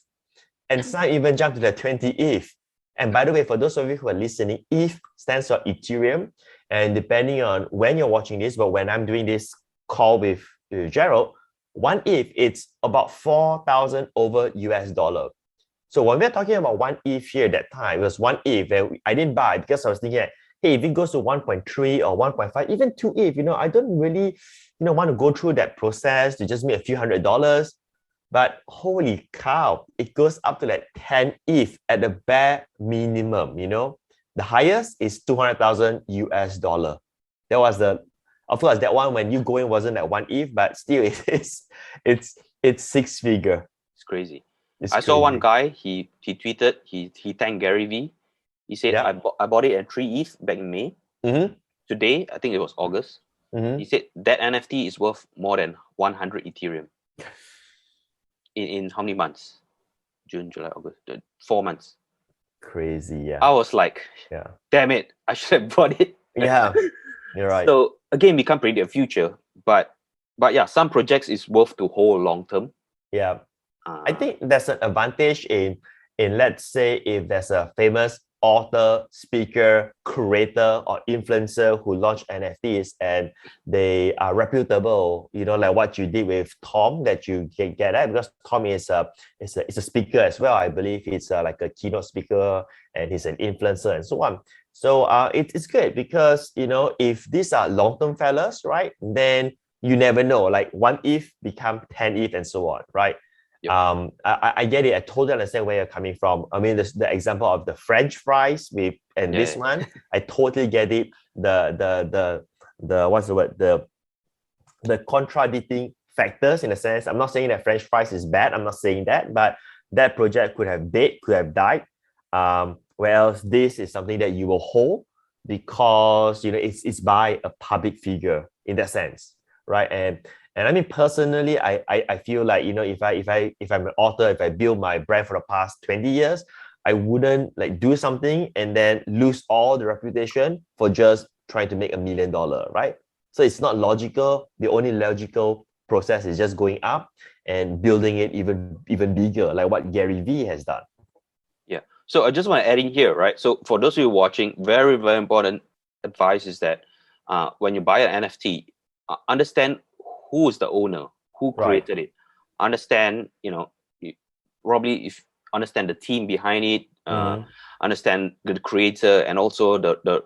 and some even jump to the 20 ETH. And by the way, for those of you who are listening, ETH stands for Ethereum. And depending on when you're watching this, but when I'm doing this call with Gerald, 1 ETH, it's about 4,000 over US dollar. So when we're talking about 1 ETH here at that time, it was 1 ETH, and I didn't buy because I was thinking, hey, if it goes to 1.3 or 1.5, even 2 ETH, you know, I don't really, you know, want to go through that process to just make a few $100s. But holy cow, it goes up to like 10 ETH at the bare minimum, you know. The highest is 200,000 US dollar. That was of course, that one when you go in wasn't at 1 ETH, but still it's 6 figure. It's crazy. I saw one guy, he tweeted, he thanked Gary V. He said, I bought it at 3 ETH back in May. Today, I think it was August. He said that NFT is worth more than 100 Ethereum. In how many months? June, July, August, 4 months. Crazy, yeah. I was like, damn it, I should have bought it. Yeah, you're right. So again, we can't predict the future, but yeah, some projects is worth to hold long term. Yeah, I think there's an advantage in let's say if there's a famous author, speaker, creator, or influencer who launch NFTs and they are reputable, you know, like what you did with Tom, that you can get at, because Tom is a speaker as well. I believe he's like a keynote speaker and he's an influencer and so on. So it's good because, you know, if these are long-term fellas, right, then you never know, like 1 ETH become 10 ETH and so on, right? I get it. I totally understand where you're coming from. I mean, the example of the French fries this one, I totally get it. The what's the word? The contradicting factors, in a sense. I'm not saying that French fries is bad. I'm not saying that, but that project could have died. Whereas this is something that you will hold because, you know, it's by a public figure in that sense, right? And I mean, personally, I feel like, if I'm an author, if I build my brand for the past 20 years, I wouldn't like do something and then lose all the reputation for just trying to make $1 million, right? So it's not logical. The only logical process is just going up and building it even bigger, like what Gary Vee has done. Yeah. So I just want to add in here, right? So for those of you watching, very, very important advice is that when you buy an NFT, understand who is the owner, who Right. created it. Understand, probably if understand the team behind it, understand the creator, and also the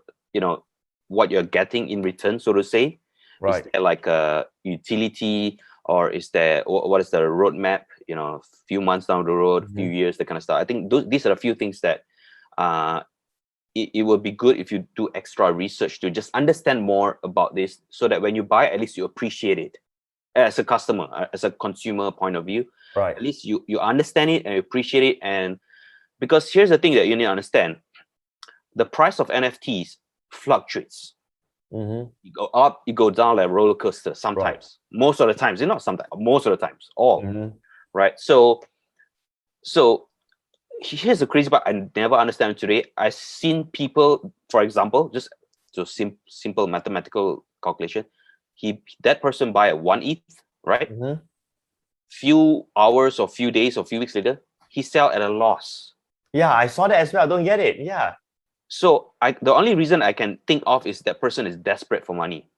what you're getting in return, so to say. Is Right. there like a utility, or is there what is the roadmap? A few months down the road, a few years, that kind of stuff. I think these are a few things that it would be good if you do extra research to just understand more about this, so that when you buy, at least you appreciate it as a customer, as a consumer point of view. Right. At least you understand it and you appreciate it. And because here's the thing that you need to understand: the price of NFTs fluctuates. You go up, you go down like a roller coaster sometimes. Right. Most of the times, not sometimes, most of the times, all right. So here's the crazy part. I never understand today. I've seen people, for example, just so simple mathematical calculation. That person buy at 1 ETH, right? Few hours or few days or few weeks later, he sell at a loss. Yeah, I saw that as well. I don't get it. Yeah. So the only reason I can think of is that person is desperate for money.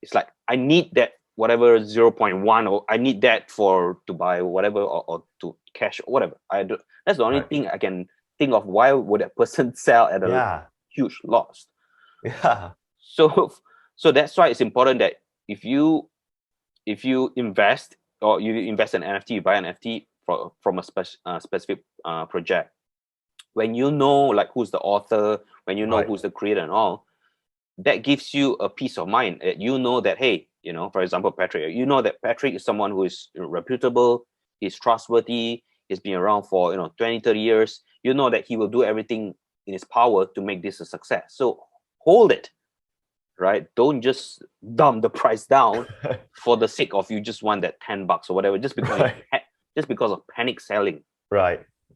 It's like, I need that whatever 0.1, or I need that to buy whatever, or to cash or whatever. That's the only thing I can think of. Why would that person sell at a huge loss? Yeah. So that's why it's important that if you invest, or you invest in NFT, you buy an NFT from a specific project, when you know like who's the author, when you know who's the creator and all, that gives you a peace of mind. You know that, hey, for example, Patric, you know that Patric is someone who is reputable, he's trustworthy, he's been around for 20, 30 years. You know that he will do everything in his power to make this a success. So hold it, right? Don't just dump the price down for the sake of you just want that $10 or whatever, just because just because of panic selling.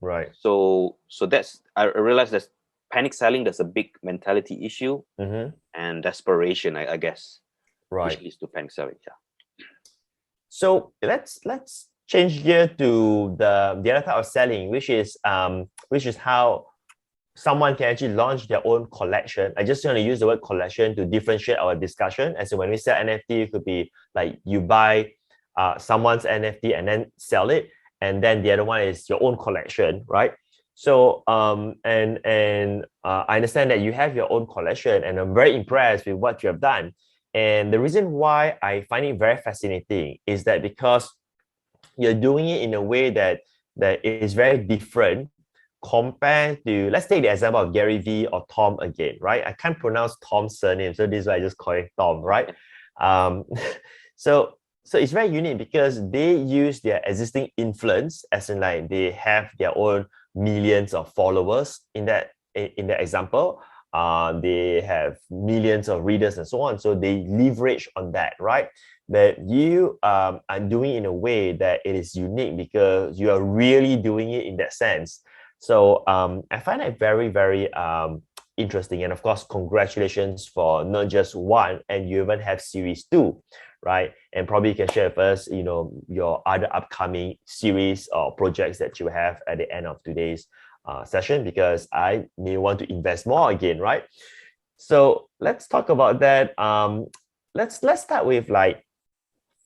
Right. So that's, I realize that panic selling, there's a big mentality issue and desperation, I guess, which leads to panic selling. Yeah. So let's change gear to the other type of selling, which is how someone can actually launch their own collection. I just want to use the word collection to differentiate our discussion. As in, when we sell NFT, it could be like you buy someone's NFT and then sell it, and then the other one is your own collection, right? So I understand that you have your own collection, and I'm very impressed with what you have done. And the reason why I find it very fascinating is that because you're doing it in a way that is very different compared to, let's take the example of Gary Vee or Tom again, right? I can't pronounce Tom's surname, so this is why I just call it Tom, right? So it's very unique because they use their existing influence, as in like they have their own millions of followers in that example. They have millions of readers and so on. So they leverage on that, right? That you are doing in a way that it is unique because you are really doing it in that sense. So I find it very, very interesting. And of course, congratulations for not just one, and you even have series 2, right? And probably you can share with us, your other upcoming series or projects that you have at the end of today's session, because I may want to invest more again, right? So let's talk about that. Let's start with like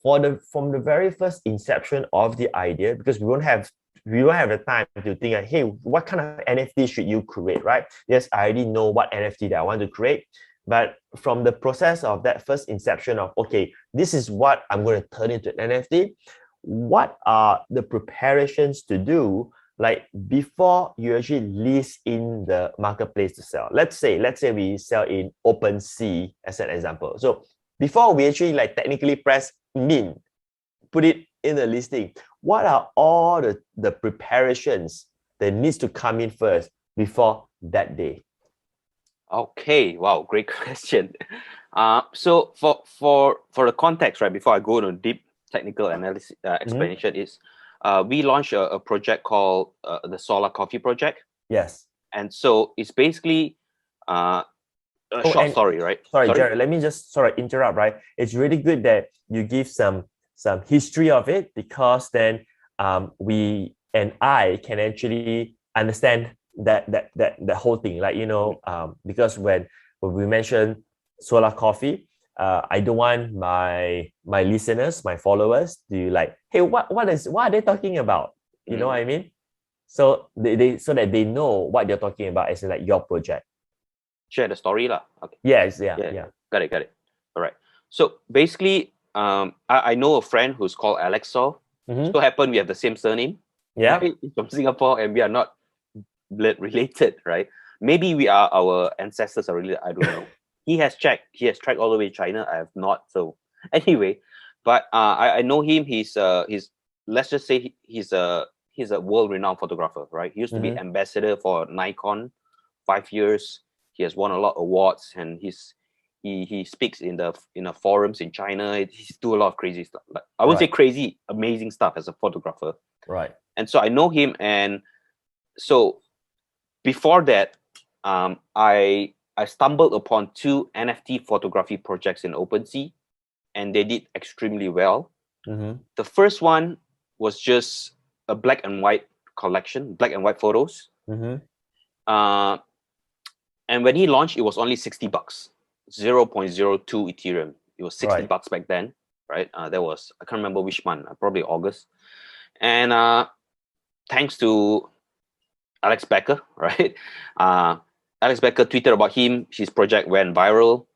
from the very first inception of the idea, because we won't have the time to think like, hey, what kind of NFT should you create, right? Yes, I already know what NFT that I want to create, but from the process of that first inception of, okay, this is what I'm going to turn into an NFT, what are the preparations to do, like before you actually list in the marketplace to sell? Let's say we sell in OpenSea as an example. So before we actually like technically press mint, put it in the listing, what are all the preparations that needs to come in first before that day? Okay, wow, great question. So for the context, right, before I go into deep, technical analysis explanation is we launched a project called the Solar Coffee Project. Yes. And so it's basically a short story, right? Sorry, Gerald, let me just interrupt, right? It's really good that you give some history of it, because then we and I can actually understand that whole thing. Like, because when we mention Solar Coffee, I don't want my listeners, my followers to like, hey, what are they talking about? You know what I mean? So they so that they know what you're talking about as like your project. Share the story lah. Okay. Yes, yeah. Got it. All right. So basically, I know a friend who's called Alex So. So happen we have the same surname. Yeah. Right? He's from Singapore, and we are not blood related, right? Maybe we are, our ancestors are related. I don't know. He has checked. He has tracked all the way to China. I have not. So anyway, but I know him. He's let's just say he's a world-renowned photographer, right? He used to be ambassador for Nikon 5 years. He has won a lot of awards, and he speaks in the forums in China. He's do a lot of crazy stuff. Like, I wouldn't say crazy, amazing stuff as a photographer. Right. And so I know him, and so before that, I stumbled upon 2 NFT photography projects in OpenSea, and they did extremely well. The first one was just a black and white collection, black and white photos. And when he launched, it was only $60, 0.02 Ethereum. It was $60 back then, right? That was, I can't remember which month, probably August. And thanks to Alex Becker, right? Alex Becker tweeted about him. His project went viral.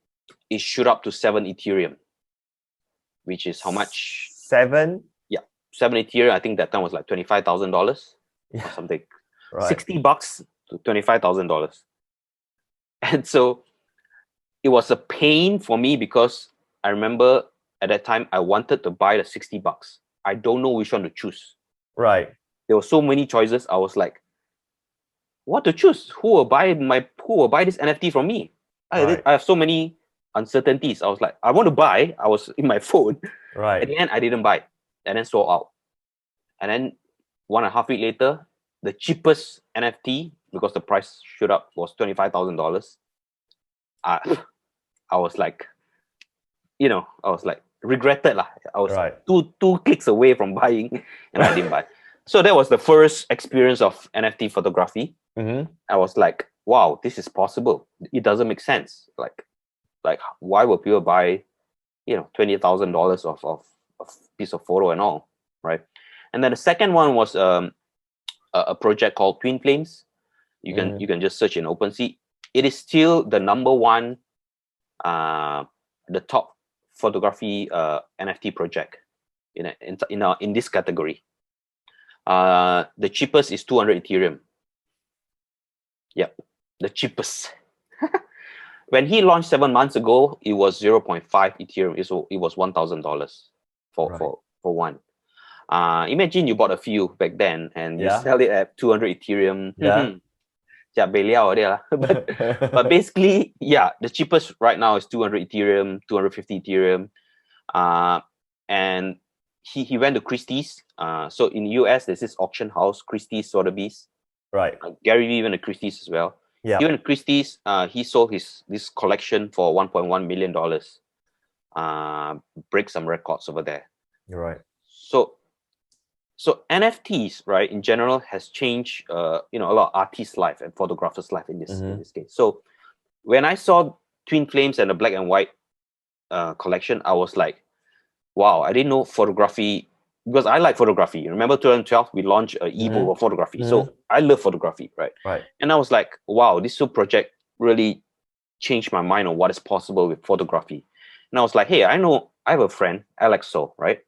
It shoot up to 7 Ethereum, which is how much? 7? Yeah, 7 Ethereum. I think that time was like $25,000 or something. Right. $60 to $25,000. And so it was a pain for me, because I remember at that time I wanted to buy the $60. I don't know which one to choose. Right. There were so many choices. I was like, what to choose? Who will buy this NFT from me? I have so many uncertainties. I was like, I want to buy. I was in my phone. Right. At the end, I didn't buy, and then sold out. And then 1.5 weeks later, the cheapest NFT, because the price shoot up, was $25,000. I was like, regretted lah. I was two clicks away from buying, and I didn't buy. So that was the first experience of NFT photography. I was like, wow, this is possible. It doesn't make sense. Like why would people buy, $20,000 of piece of photo and all, right? And then the second one was a project called Twin Flames. You can just search in OpenSea. It is still the number one, the top photography NFT project in this category. The cheapest is 200 Ethereum. Yep, the cheapest. When he launched 7 months ago, it was 0.5 Ethereum. It was $1,000 for one. Imagine you bought a few back then, and you sell it at 200 Ethereum. But basically, the cheapest right now is 200 Ethereum, 250 Ethereum. And he went to Christie's. So in the US, there's this auction house, Christie's Sotheby's. Right. Gary Vee went to Christie's as well. Yeah. He went to Christie's. He sold this collection for $1.1 million. Break some records over there. You're right. So NFTs, right, in general, has changed a lot of artists' life and photographers' life in this case. So when I saw Twin Flames and the black and white collection, I was like, wow, I didn't know photography, because I like photography. Remember 2012, we launched an ebook of photography. So I love photography, right? Right. And I was like, wow, this project really changed my mind on what is possible with photography. And I was like, hey, I have a friend, Alex So, right?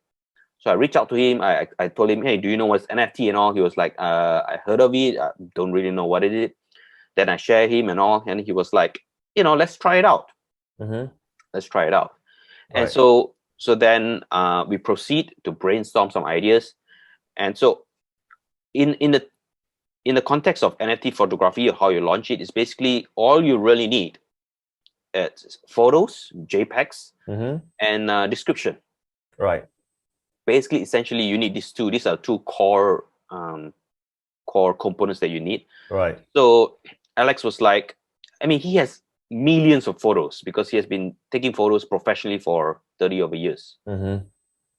So I reached out to him. I told him, hey, do you know what's NFT and all? He was like, I heard of it. I don't really know what it is. Then I shared him and all. And he was like, let's try it out. Let's try it out. Right. And so then we proceed to brainstorm some ideas. And so in the context of NFT photography, or how you launch it, is basically all you really need. It's photos, JPEGs, and description. Right. basically, essentially, you need these two. These are two core core components that you need. Right. So Alex was like, I mean, he has millions of photos because he has been taking photos professionally for 30 over years.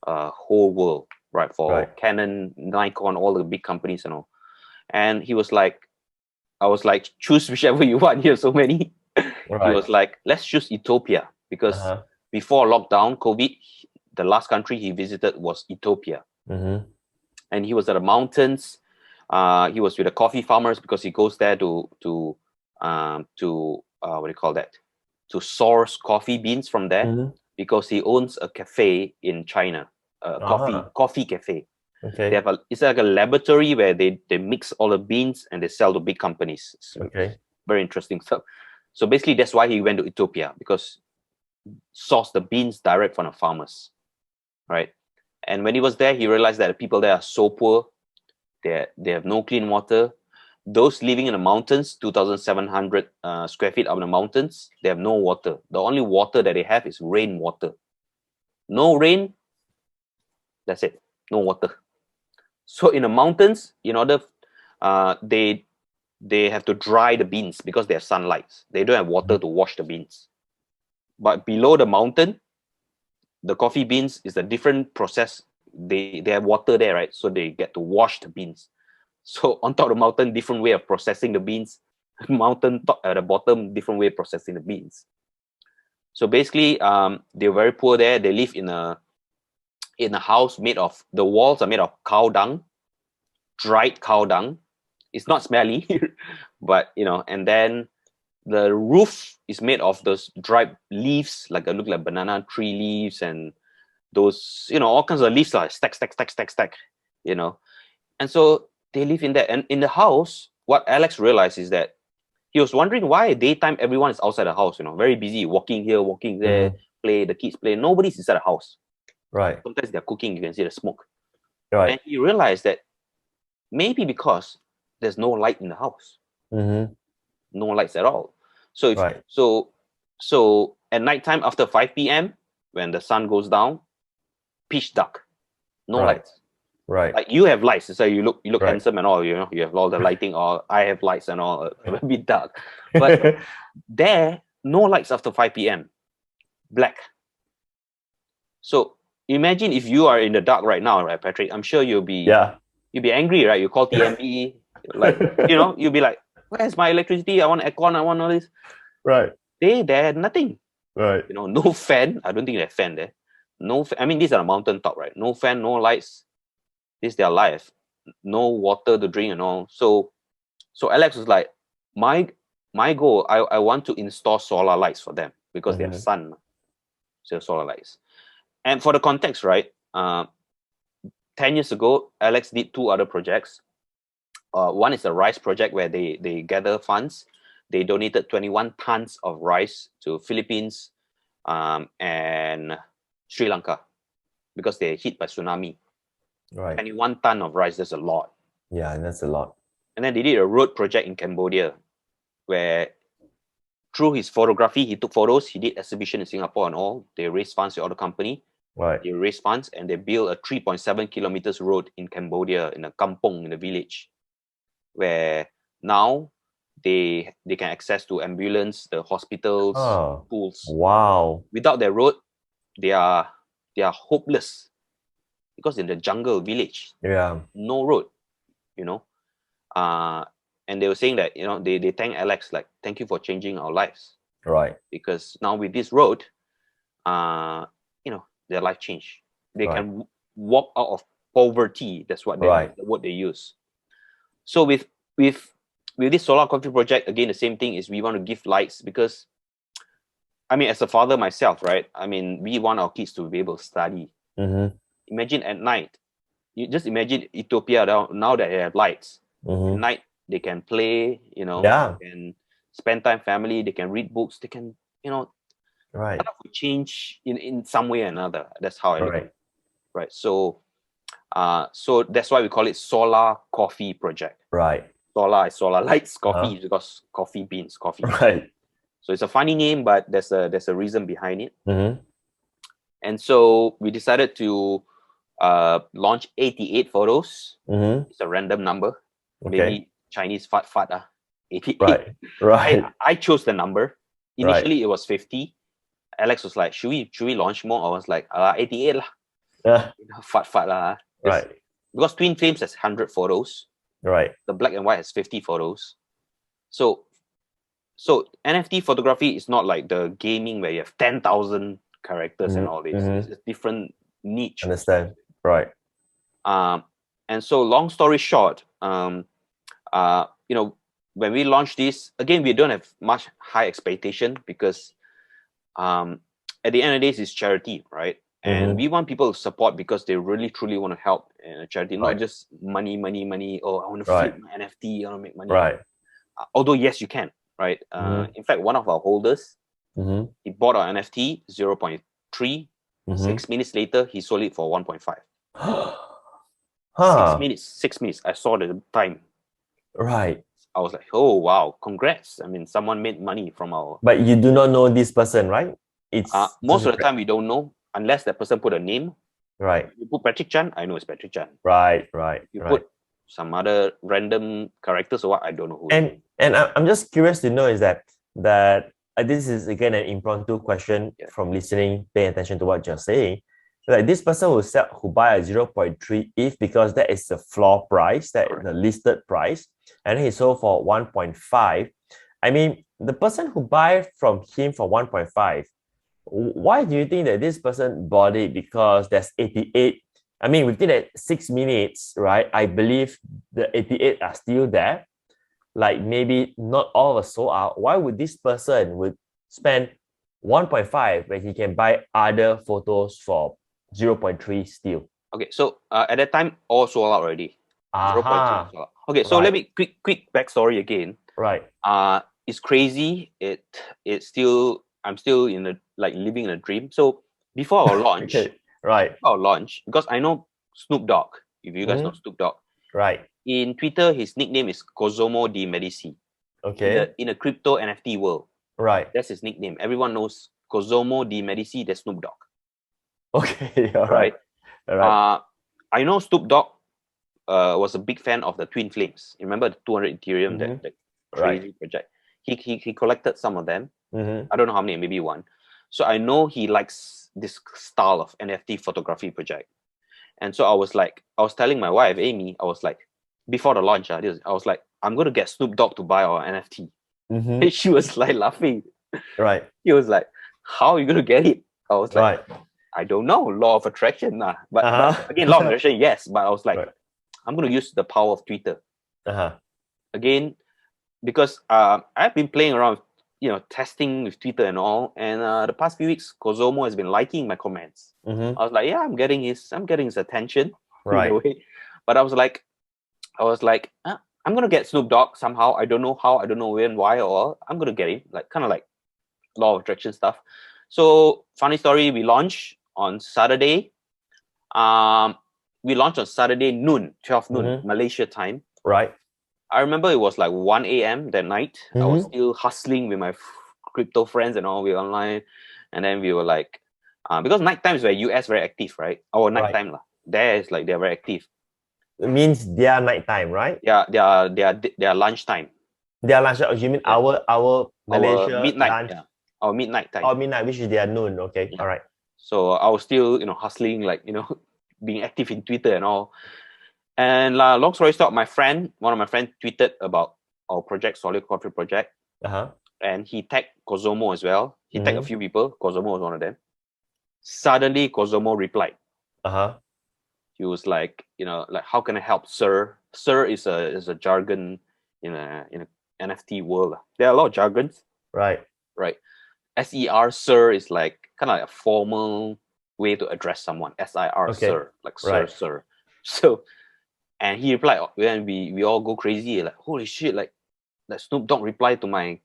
Whole world, right? For Canon, Nikon, all the big companies and all. And he was like, I was like, choose whichever you want. Here, so many. He was like, let's choose Ethiopia because before lockdown, COVID, the last country he visited was Ethiopia. And he was at the mountains. He was with the coffee farmers because he goes there to what do you call that? To source coffee beans from there because he owns a cafe in China, coffee cafe. Okay. They have it's like a laboratory where they mix all the beans and they sell to big companies. It's very interesting stuff. So basically, that's why he went to Ethiopia, because source the beans direct from the farmers, right? And when he was there, he realized that the people there are so poor. They have no clean water. Those living in the mountains, 2,700 square feet up in the mountains, they have no water. The only water that they have is rainwater. No rain, that's it. No water. So in the mountains, in order, they have to dry the beans because they have sunlight. They don't have water to wash the beans. But below the mountain, the coffee beans is a different process. They have water there, right? So they get to wash the beans. So on top of the mountain, different way of processing the beans. Mountain top at the bottom, different way of processing the beans. So basically, they're very poor there. They live in a house made of, the walls are made of cow dung, dried cow dung. It's not smelly, but and then the roof is made of those dried leaves, look like banana tree leaves and those, all kinds of leaves, like stack. And so they live in that. And in the house, what Alex realized is that he was wondering why daytime everyone is outside the house, very busy, walking here, walking there, play, the kids play. Nobody's inside the house. Right. Sometimes they're cooking, you can see the smoke. Right. And he realized that maybe because there's no light in the house. No lights at all. So so at nighttime after 5 p.m., when the sun goes down, pitch dark. No lights. Right. Like you have lights, so you look handsome and all, you have all the lighting, or I have lights and all, a bit dark. But there, no lights after 5 p.m. Black. So imagine if you are in the dark right now, right, Patrick? I'm sure you'll be angry, right? You call TMB, like you'll be like, where's my electricity? I want aircon, I want all this. Right. They had nothing. Right. No fan. I don't think they have fan there. No, I mean, these are a mountain top, right? No fan, no lights. This is their life. No water to drink and all. So Alex was like, my goal, I want to install solar lights for them because they have sun. So solar lights. And for the context, right? 10 years ago, Alex did two other projects. One is the rice project where they gather funds. They donated 21 tons of rice to Philippines and Sri Lanka because they're hit by tsunami. Right. 21 ton of rice, that's a lot. Yeah, that's a lot. And then they did a road project in Cambodia where through his photography, he took photos, he did exhibition in Singapore and all. They raised funds to other company. Right. They raised funds and they built a 3.7 kilometers road in Cambodia, in a kampong, in a village, where now they can access to ambulance, the hospitals, schools. Wow. Without their road, they are hopeless because in the jungle village, no road, and they were saying that they thank Alex, like, thank you for changing our lives, right? Because now with this road, their life changed. They can walk out of poverty. That's what the word they use. So with this solar coffee project, again, the same thing is we want to give lights because, I mean, as a father myself, right? I mean, we want our kids to be able to study. Imagine at night. You just imagine Ethiopia now that they have lights. At night they can play, they can spend time family, they can read books, they can, life will change in some way or another. That's how I look at it. Right. So that's why we call it solar coffee project. Right. Solar lights, coffee because coffee beans, coffee. Right. So it's a funny name, but there's a reason behind it. And so we decided to launch 88 photos. Mm-hmm. It's a random number. Okay. Maybe Chinese fat 88. Right. Right. I chose the number. Right. Initially it was 50. Alex was like, should we launch more? I was like, 88 lah. Yeah. Fat lah. Right. Because Twin Flames has 100 photos. Right. The black and white has 50 photos. So NFT photography is not like the gaming where you have 10,000 characters and all this. Mm-hmm. It's a different niche. Understand. Right. And so long story short, when we launch this, again, we don't have much high expectation because at the end of the day, it's charity, right? And we want people to support because they really truly want to help in a charity, not just money. Oh, I want to flip my NFT, I want to make money. Right. Although yes, you can, right? In fact, one of our holders, he bought our NFT 0.3. 6 minutes later, he sold it for 1.5. 6 minutes. I saw the time. Right. I was like, oh wow, congrats. I mean, someone made money from our. But you do not know this person, right? It's most of the time we don't know unless that person put a name. Right. You put Patric Chan, I know it's Patric Chan. Right. You put some other random characters or what, I don't know who. And I'm just curious to know is that this is again an impromptu question from listening, paying attention to what you're saying. Like this person who buy a 0.3 ETH because that is the floor price, that is the listed price, and he sold for 1.5. I mean, the person who buy from him for 1.5, why do you think that this person bought it? Because there's 88. I mean, within that 6 minutes, right? I believe the 88 are still there. Like maybe not all of us sold out. Why would this person would spend 1.5 when he can buy other photos for 0.3 still? Okay, so at that time, all sold out already. 0.3 sold out. Okay, so let me quick backstory again. Right. It's crazy. It's still, I'm still in the living in a dream. So before our launch, because I know Snoop Dogg. If you guys know Snoop Dogg, right? In Twitter, his nickname is Cosmo di Medici. Okay. In a crypto NFT world, right? That's his nickname. Everyone knows Cosmo di Medici. That's Snoop Dogg. Okay. All right. I know Snoop Dogg was a big fan of the Twin Flames. You remember the 200 Ethereum, that crazy project? He collected some of them. I don't know how many, maybe one. So I know he likes this style of NFT photography project. And so I was telling my wife, Amy, I was like, before the launch, I was like, I'm going to get Snoop Dogg to buy our NFT. And she was like laughing. Right. He was like, how are you going to get it? I was like, I don't know, law of attraction. But again, law of attraction, yes. But I was like, I'm going to use the power of Twitter. Again, because I've been playing around, testing with Twitter and all. And the past few weeks, Cosmo has been liking my comments. I was like, yeah, I'm getting his attention. Right. In a way. But I was like, I'm gonna get Snoop Dogg somehow. I don't know how, I don't know when, why, or I'm gonna get him. Kind of like law of attraction stuff. So funny story, we launched on Saturday. We launched on Saturday noon, 12 noon, Malaysia time. Right. I remember it was like 1 a.m. that night. I was still hustling with my crypto friends and all. We were online, and then we were like, because night time is where US very active, right? Our night time there is like they're very active. It means their night time, right? Yeah, their lunch time. Their lunch. You mean our Malaysia midnight? Lunch? Yeah. Our midnight time. Our midnight, which is their noon. Okay, all right. So I was still hustling, being active in Twitter and all. And long story short, one of my friends tweeted about our project, Solid Coffee Project. And he tagged Cosmo as well. He tagged a few people. Cosmo was one of them. Suddenly, Cosmo replied. He was like, how can I help, sir? Sir is a jargon in a NFT world. There are a lot of jargons. Right. SER, sir, is like kind of like a formal way to address someone. SIR, sir, like sir. So, and he replied, when we all go crazy, like, holy shit, like Snoop Dogg replied to my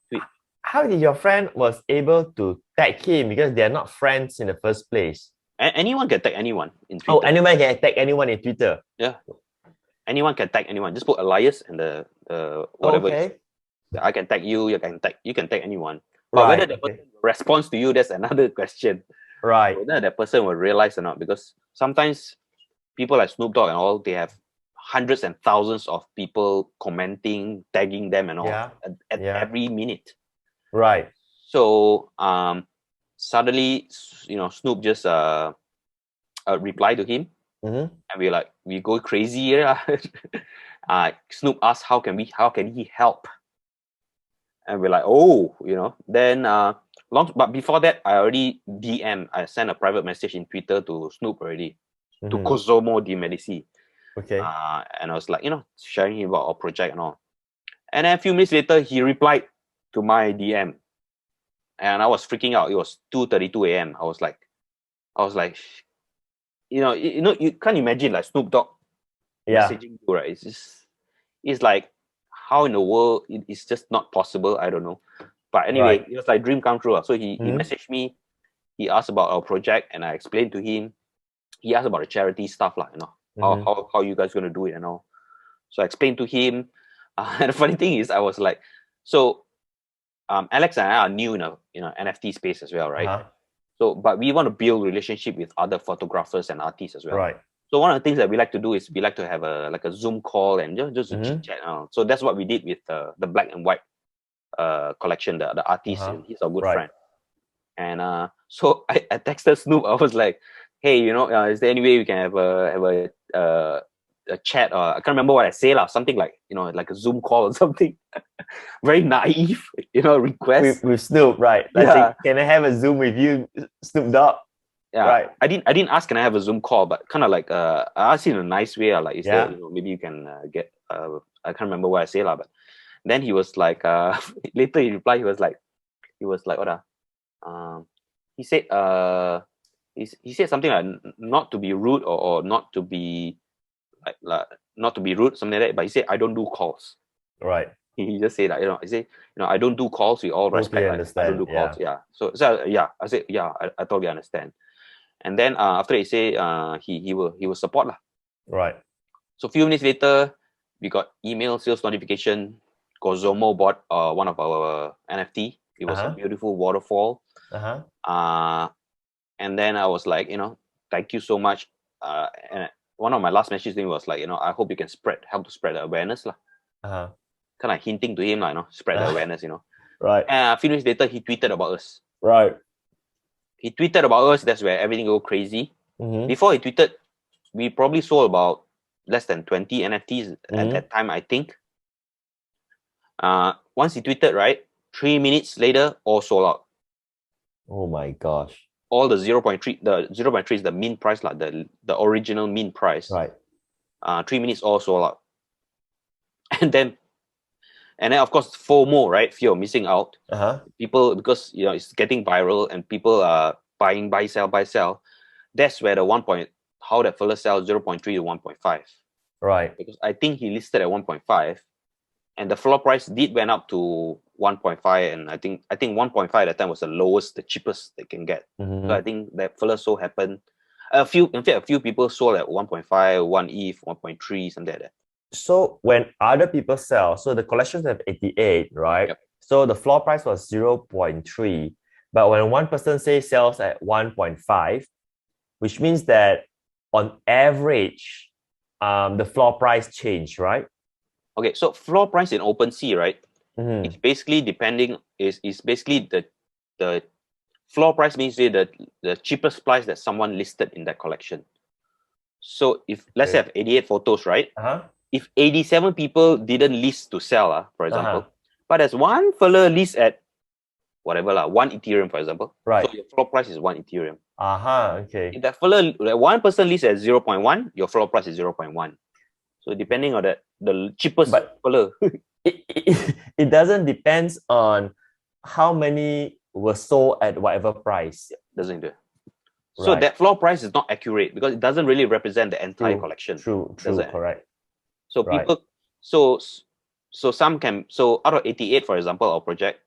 tweet. How did your friend was able to tag him? Because they're not friends in the first place. Anyone can tag anyone in Twitter. Oh, anyone can tag anyone in Twitter? Yeah. Anyone can tag anyone. Just put alias and the whatever. Okay. I can tag you, you can tag anyone. But whether the person responds to you, that's another question. Right. Whether that person will realize or not, because sometimes people like Snoop Dogg and all, they have hundreds and thousands of people commenting, tagging them and all Yeah. at Yeah. every minute. Right. So suddenly, Snoop just reply to him, Mm-hmm. and we go crazy here. Snoop asked how can he help, and we're like, oh, then but before that, I sent a private message in Twitter to Snoop already, to Mm-hmm. Cosimo Di Medici, Okay. and I was like, sharing him about our project and all, and then a few minutes later he replied to my DM, and I was freaking out. It was 2:32 a.m. I was like, you can't imagine like Snoop Dogg Yeah. messaging you, right? It's like, how in the world it's just not possible. I don't know, but anyway, Right. it was like dream come true. So he Mm-hmm. messaged me. He asked about our project, and I explained to him. He asked about the charity stuff, like, Mm-hmm. how you guys gonna do it and all. So I explained to him. And the funny thing is, I was like, so Alex and I are new in a NFT space as well, right? Uh-huh. So, but we want to build relationship with other photographers and artists as well. Right. So one of the things that we like to do is we like to have a Zoom call and just Mm-hmm. chit chat. So that's what we did with the black and white collection, the artist. Uh-huh. He's our good Right. friend. And so I texted Snoop. I was like, hey, is there any way we can have a chat? Or I can't remember what I say, something like, like a Zoom call or something. Very naive, request. With Snoop, right? Let's say, can I have a Zoom with you, Snoop Dogg? Yeah, Right. I didn't ask can I have a Zoom call, but kind of like I asked in a nice way, like, is there, maybe you can get I can't remember what I say, but then he was like later he replied, he was like what he said he said something like not to be rude, or not to be like not to be rude, something like that, but he said I don't do calls. Right. He just said that, he said, I don't do calls, we all respect, Totally like, I don't understand. do calls. Yeah. So yeah, I said, yeah, I totally understand. And then after he say he will support lah. Right. So a few minutes later, we got email sales notification. Cosmo bought one of our NFT. It was a beautiful waterfall. And then I was like, thank you so much. And one of my last messages to him was like, I hope you can help to spread the awareness lah. Kind of hinting to him, spread the awareness, Right. And a few minutes later, he tweeted about us. Right. He tweeted about us. That's where everything go crazy. Mm-hmm. Before he tweeted, we probably sold about less than 20 NFTs at that time, I think. Once he tweeted, right, 3 minutes later, all sold out. Oh my gosh. All the 0.3, the 0.3 is the min price, like the original min price. Right. 3 minutes all sold out. And then of course FOMO, right? Fear of missing out. People, because it's getting viral and people are buying, buy, sell. That's where how that fella sells 0.3 to 1.5. Right. Because I think he listed at 1.5, and the floor price did went up to 1.5, and I think 1.5 at that time was the lowest, the cheapest they can get. Mm-hmm. So I think that fella so happened. A few people sold at 1.5, 1 ETH, 1.3, something like that. So when other people sell, so the collections have 88, right? Yep. So the floor price was 0.3. But when one person says sells at 1.5, which means that on average, the floor price changed, right? Okay, so floor price in OpenSea, right? Mm-hmm. It's basically is basically the floor price means the cheapest price that someone listed in that collection. So if let's say I have 88 photos, right? If 87 people didn't list to sell, for example, but there's one fella list at whatever 1 Ethereum, for example. Right. So your floor price is 1 Ethereum. Okay. If that fella, one person lists at 0.1, your floor price is 0.1. So depending on the cheapest fella. It doesn't depend on how many were sold at whatever price. Doesn't do. So that floor price is not accurate because it doesn't really represent the entire collection. True, correct. So people, so some can, so out of 88, for example, our project,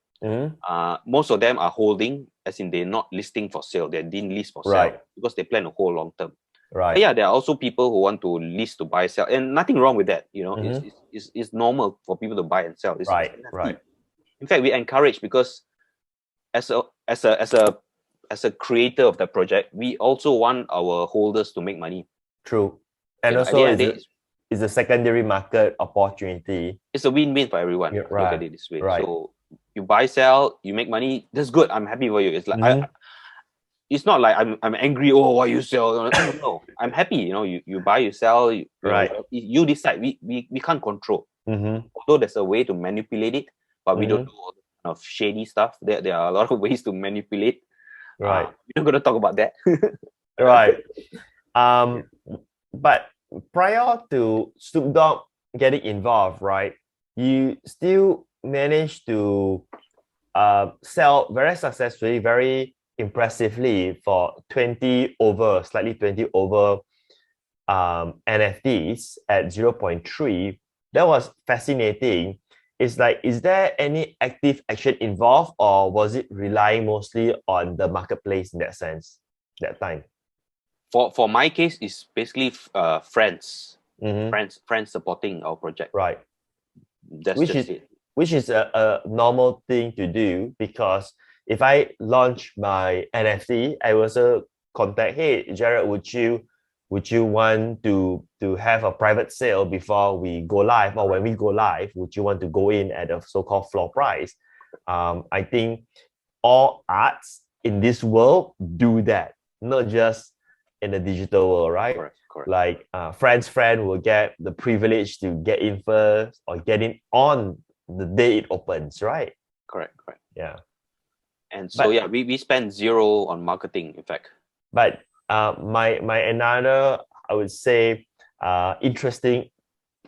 most of them are holding, as in they're not listing for sale. They didn't list for sale because they plan to hold long term. Right. But yeah, there are also people who want to list to buy, sell, and nothing wrong with that. It's normal for people to buy and sell. It's right. In fact, we encourage, because as a as a creator of the project, we also want our holders to make money. True. And At the also, end of the day, it's a secondary market opportunity. it's a win-win for everyone. Yeah, Look right, at it this way. right. So you buy, sell, you make money. That's good. I'm happy for you. It's like Mhm. it's not like I'm angry. Oh, why you sell? No, I'm happy. You buy, you sell. Right. You decide. We can't control. Mm-hmm. Although there's a way to manipulate it, but we don't Mm-hmm. do all the kind of shady stuff. There are a lot of ways to manipulate. Right. We're not gonna talk about that. Right. But prior to Snoop Dogg getting involved, right, you still managed to sell very successfully, very impressively for 20 over, slightly 20 over NFTs at 0.3. That was fascinating. It's like, is there any active action involved, or was it relying mostly on the marketplace in that sense, that time? For my case, it's basically friends, Mm-hmm. friends supporting our project. Right. That's just it. Which is a normal thing to do, because if I launch my NFT, I will also contact, hey, Gerald, would you want to have a private sale before we go live, or when we go live, would you want to go in at a so-called floor price? I think all arts in this world do that, not just in the digital world, right? Correct. Like friend will get the privilege to get in first or get in on the day it opens, right? Correct. Yeah. And so But we spend zero on marketing, in fact. But my another, I would say, interesting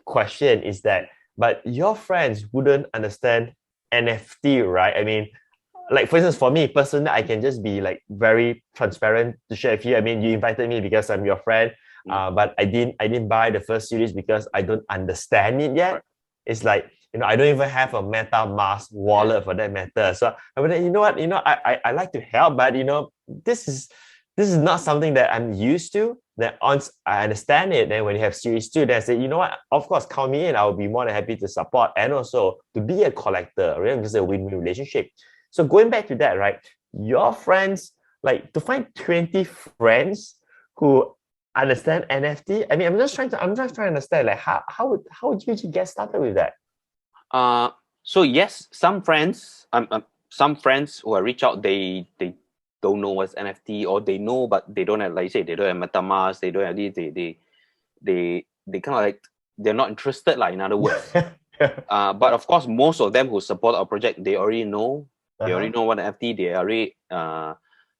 question is that, but your friends wouldn't understand NFT, right? I mean, like for instance, for me personally, I can just be like very transparent to share with you. I mean, you invited me because I'm your friend, but I didn't buy the first series because I don't understand it yet. Right. It's like, I don't even have a MetaMask wallet for that matter. So I mean, you know what, I like to help, but this is not something that I'm used to. That once I understand it, then when you have series 2, then I say, you know what, of course, count me in. I will be more than happy to support and also to be a collector. Really, because it's a win-win relationship. So going back to that, right? Your friends, like to find 20 friends who understand NFT. I mean, I'm just trying to understand, like how would you get started with that? So yes, some friends who I reach out, they don't know what's NFT, or they know but they don't have, like you say, they don't have MetaMask, they don't have this, they kind of like, they're not interested, like, in other words. But of course, most of them who support our project, they already know. They already know what NFT. They already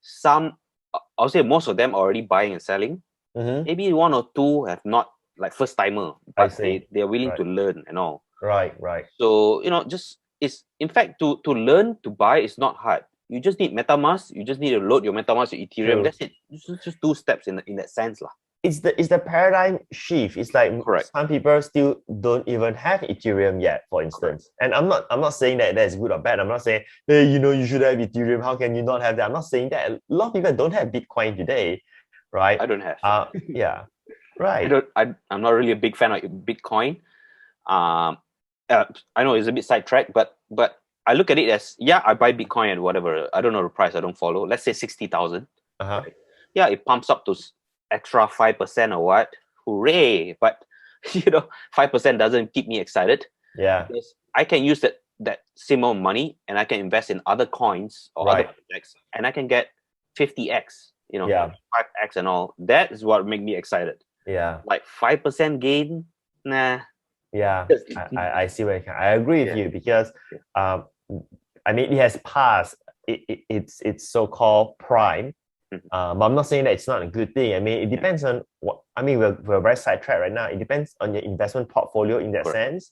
some, I'll say most of them are already buying and selling. Maybe one or two have not, like first timer, but they are willing to learn and all. Right. So just, it's, in fact, to learn to buy is not hard. You just need MetaMask. You just need to load your MetaMask to Ethereum. True. That's it. Just 2 steps in that sense, lah. It's the paradigm shift. It's like Correct. Some people still don't even have Ethereum yet, for instance. Correct. And I'm not saying that that's good or bad. I'm not saying, hey, you should have Ethereum. How can you not have that? I'm not saying that. A lot of people don't have Bitcoin today, right? I don't have. Yeah, right. I'm not really a big fan of Bitcoin. I know it's a bit sidetracked, but I look at it as, yeah, I buy Bitcoin at whatever. I don't know the price. I don't follow. Let's say 60,000. Right? Yeah, it pumps up to extra 5% or what. Hooray! But 5% doesn't keep me excited. Yeah. Because I can use that same amount of money and I can invest in other coins or other projects, and I can get 50x, 5x and all. That is what make me excited. Yeah. Like 5% gain, nah. Yeah, I see where I agree with you, because I mean, it has passed it's so-called prime. But I'm not saying that it's not a good thing. I mean, it depends on what, I mean, we're very sidetracked right now. It depends on your investment portfolio in that sense.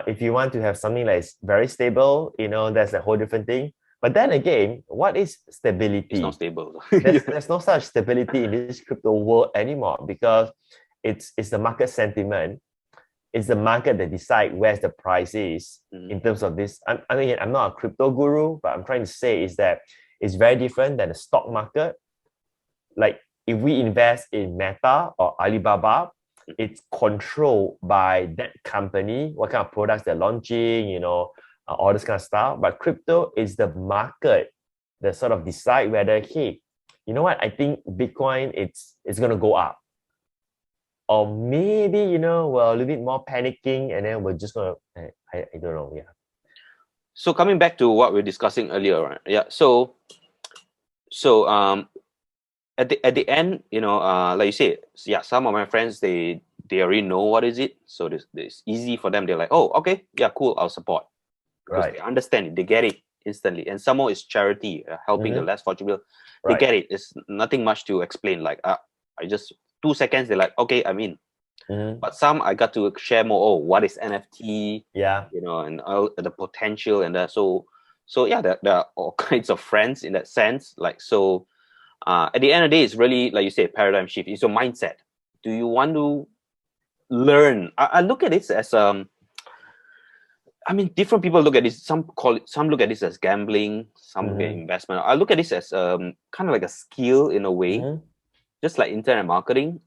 If you want to have something that is very stable, that's a whole different thing. But then again, what is stability? It's not stable. There's no such stability in this crypto world anymore, because it's the market sentiment. It's the market that decide where's the price is in terms of this. I mean, I'm not a crypto guru, but I'm trying to say is that it's very different than the stock market. Like if we invest in Meta or Alibaba, it's controlled by that company, what kind of products they're launching, all this kind of stuff. But crypto is the market that sort of decide whether, hey, you know what, I think Bitcoin it's gonna go up. Or maybe, we're a little bit more panicking and then we're just gonna I don't know, yeah. So coming back to what we were discussing earlier, right? Yeah. So at the end, like you said, yeah, some of my friends they already know what is it, so it's easy for them. They're like, oh, okay, yeah, cool, I'll support, because Right. they understand it, they get it instantly. And some more is charity, helping the less fortunate. They Right. get it. It's nothing much to explain. Like, I just 2 seconds. They're like, okay, I'm in. But some I got to share more. Oh, what is NFT? Yeah. And all the potential and that. So yeah, there are all kinds of friends in that sense. Like, so at the end of the day, it's really, like you say, paradigm shift. It's your mindset. Do you want to learn? I look at this as I mean, different people look at this. Some look at this as gambling. Some look at investment. I look at this as kind of like a skill in a way, just like internet marketing.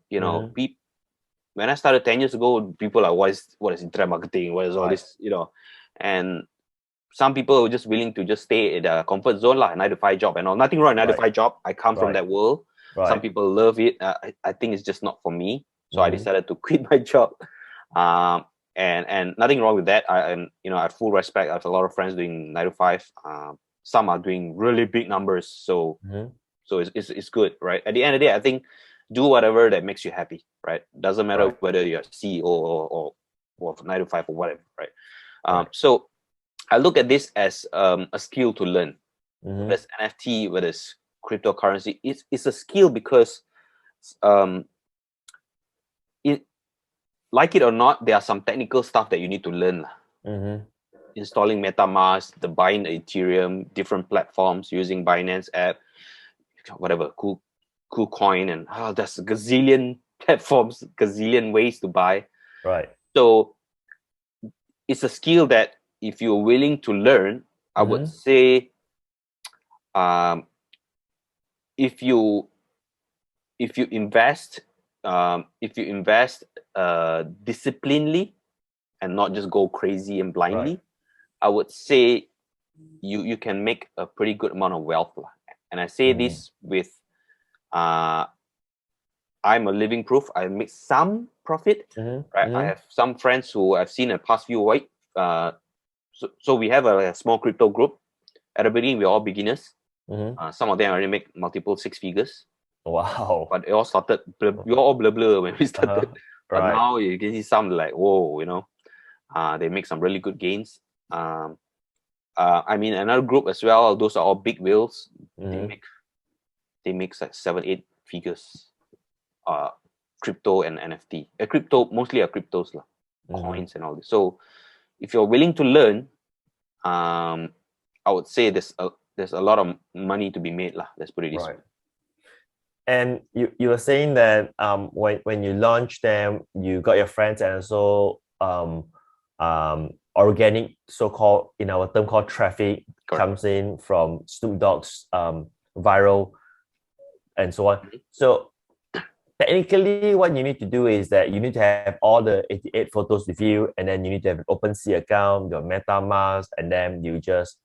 When I started 10 years ago, people are, what is internet marketing? What is all Right. this? And some people are just willing to just stay in the comfort zone, like 9 to 5 job and all. Nothing wrong with 9 to 5 job. I come from Right. that world. Some Right. people love it. I think it's just not for me. So I decided to quit my job. And nothing wrong with that. I have full respect. I have a lot of friends doing 9 to 5. Some are doing really big numbers. So it's good, right? At the end of the day, I think do whatever that makes you happy, right? Doesn't matter Right. whether you're CEO or 9 to 5 or whatever, right? Right. So I look at this as a skill to learn. Whether it's Mm-hmm. NFT, whether it's cryptocurrency, it's a skill because it, like it or not, there are some technical stuff that you need to learn. Mm-hmm. Installing MetaMask, the buying Ethereum, different platforms, using Binance app, whatever, cool coin, and there's a gazillion platforms, gazillion ways to buy. Right. So it's a skill that if you're willing to learn, I would say, if you invest, disciplinedly and not just go crazy and blindly, Right. I would say you can make a pretty good amount of wealth. And I say this with I'm a living proof. I make some profit, right? I have some friends who I've seen in the past few weeks. So we have a small crypto group. At the beginning, we're all beginners. Some of them already make multiple six figures. Wow. But it all started, we were all blur when we started. But Right. now you can see some like, whoa, they make some really good gains. I mean, another group as well, those are all big whales. They make like 7-8 figures. Crypto and NFT. Crypto, mostly are cryptos, coins and all this. So if you're willing to learn, I would say there's a lot of money to be made. Let's put it this way. And you were saying that when you launched them, you got your friends and also organic, so-called, in our term called traffic, Correct. comes in from Snoop Dogg's viral and so on. So technically, what you need to do is that you need to have all the 88 photos with you, and then you need to have an OpenSea account, your MetaMask, and then you just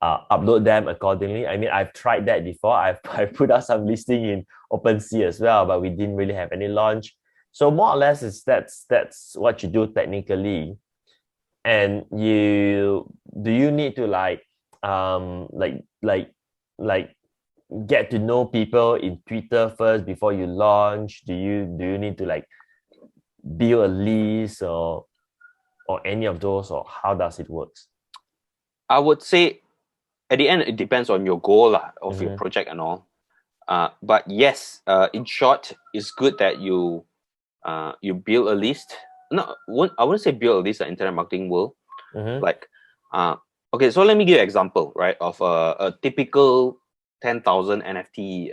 upload them accordingly. I mean, I've tried that before. I've put out some listing in OpenSea as well, but we didn't really have any launch. So more or less, that's what you do technically. And do you need to like get to know people in Twitter first before you launch? Do you need to like build a list or any of those, or how does it work? I would say at the end, it depends on your goal of your project and all. But yes, in short, it's good that you build a list. No, I wouldn't say build a list in internet marketing world. Like, okay, so let me give you an example, right, of a typical 10,000 NFT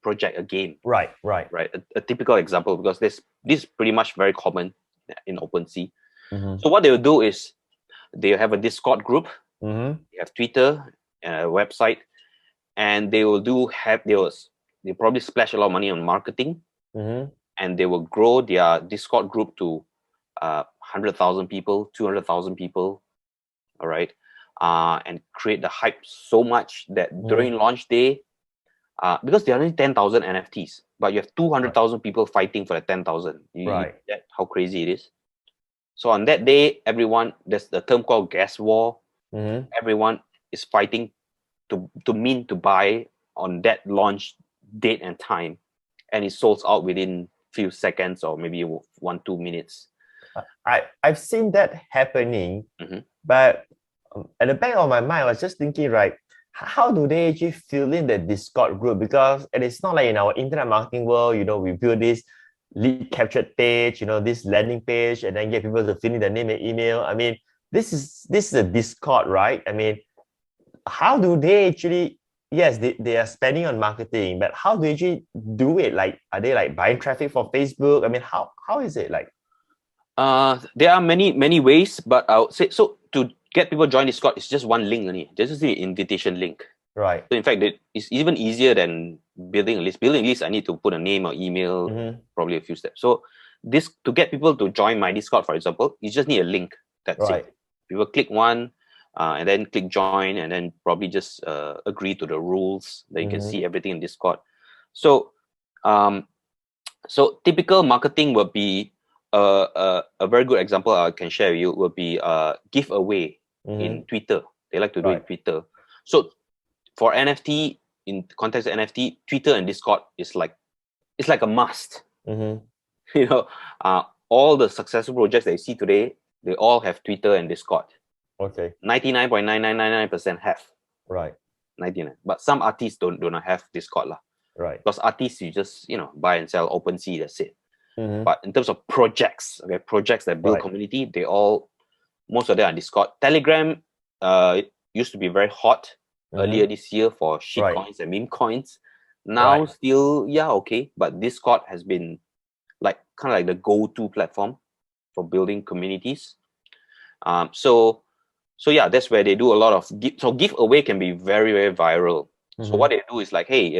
project, a game. Right. A typical example, because this is pretty much very common in OpenSea. So what they will do is they have a Discord group, they have Twitter, a website, and they will they probably splash a lot of money on marketing, and they will grow their Discord group to 100,000 people, 200,000 people. All right. and create the hype so much that during launch day, because there are only 10,000 NFTs, but you have 200,000 people fighting for the 10,000. Right. That how crazy it is. So on that day, everyone, there's the term called gas war. Everyone is fighting to mint to buy on that launch date and time, and it sold out within few seconds or maybe 1-2 minutes. I've seen that happening, but at the back of my mind, I was just thinking, right, how do they actually fill in the Discord group? Because it is not like in our internet marketing world, we build this lead captured page, this landing page, and then get people to fill in their name and email. I mean, this is a Discord, right? I mean, how do they actually, yes, they are spending on marketing, but how do they actually do it? Like, are they like buying traffic from Facebook? I mean, how is it like? There are many ways, but I would say, so to get people to join Discord, it's just one link only. Just the invitation link. Right. So in fact, it's even easier than building a list. Building a list, I need to put a name or email, probably a few steps. So this, to get people to join my Discord, for example, you just need a link. That's it. People click one, and then click join, and then probably just agree to the rules that you can see everything in Discord. So, so typical marketing will be a very good example I can share with you will be giveaway in Twitter. They like to do it in Twitter. So for NFT, in context of NFT, Twitter and Discord is like, it's like a must. All the successful projects that you see today, they all have Twitter and Discord. Okay. 99.9999% have. Right. 99. But some artists do not have Discord lah. Right. Because artists, you just buy and sell OpenSea, that's it. But in terms of projects, projects that build community, most of them are Discord. Telegram it used to be very hot earlier this year for shit coins and meme coins. Now still, okay. But Discord has been kind of like the go-to platform for building communities. So that's where they do a lot of giveaway can be very, very viral. So what they do is like, hey,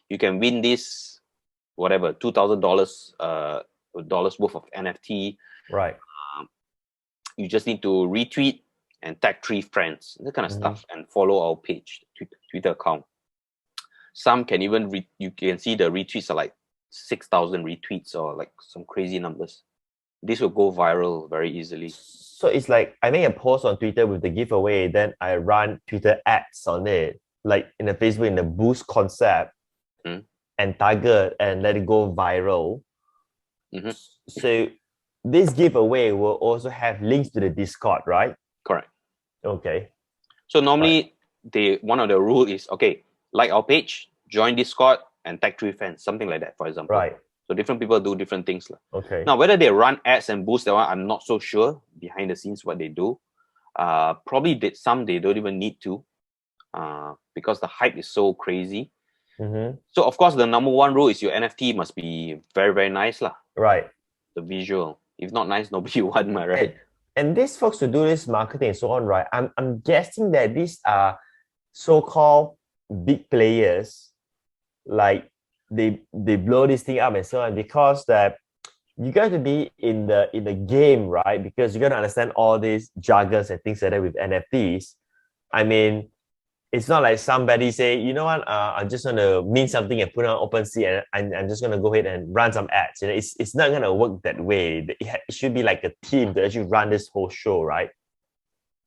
you can win this, whatever, $2,000 dollars worth of NFT. Right. You just need to retweet and tag 3 friends, that kind of stuff, and follow our page, Twitter account. Some can even you can see the retweets are like 6,000 retweets or like some crazy numbers. This will go viral very easily. So it's like I make a post on Twitter with the giveaway, then I run Twitter ads on it, like in the Facebook, in the boost concept, and target and let it go viral. So this giveaway will also have links to the Discord, right? Correct. Okay. So normally one of the rules is, okay, like our page, join Discord, and tag 3 friends, something like that, for example. Right. So different people do different things. Okay. Now, whether they run ads and boost that one, I'm not so sure behind the scenes what they do. Probably some they don't even need to, because the hype is so crazy. So of course, the number one rule is your NFT must be very, very nice lah. Right. The visual. If not nice, nobody want, right? And these folks who do this marketing and so on, right? I'm guessing that these are so-called big players, like they blow this thing up and so on, because that you got to be in the game, right? Because you got to understand all these jargons and things like that with NFTs. I mean, it's not like somebody say, you know what, I'm just gonna mint something and put it on OpenSea and I'm just gonna go ahead and run some ads. It's not gonna work that way. It should be like a team to actually run this whole show, right?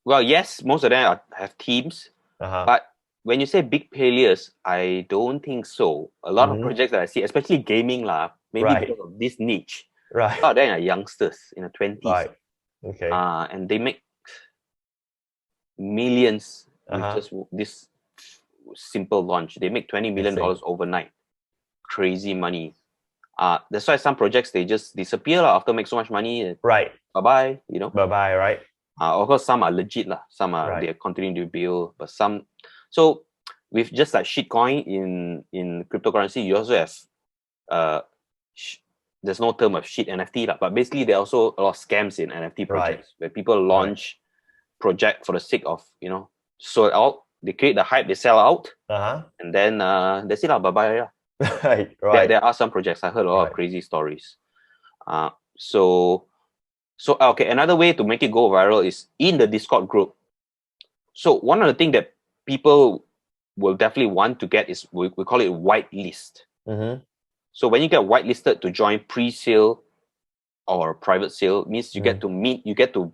Well, yes, most of them have teams, but when you say big players, I don't think so. A lot of projects that I see, especially gaming lah, maybe because of this niche, a lot of them are youngsters in the 20s. Right. Okay. And they make millions with just this simple launch. They make $20 million overnight. Crazy money. That's why some projects, they just disappear after make so much money. Right. Bye-bye, Bye-bye, right? Of course, some are legit lah. Some are they're continuing to build, but some. So with just like shitcoin in cryptocurrency, you also have there's no term of shit NFT lah, but basically there are also a lot of scams in NFT projects where people launch project for the sake of sold out. They create the hype, they sell out, and then that's it lah. Bye-bye. Right. There are some projects. I heard a lot of crazy stories. So okay, another way to make it go viral is in the Discord group. So one of the things that people will definitely want to get is we call it whitelist. So when you get whitelisted to join pre-sale or private sale, means you get to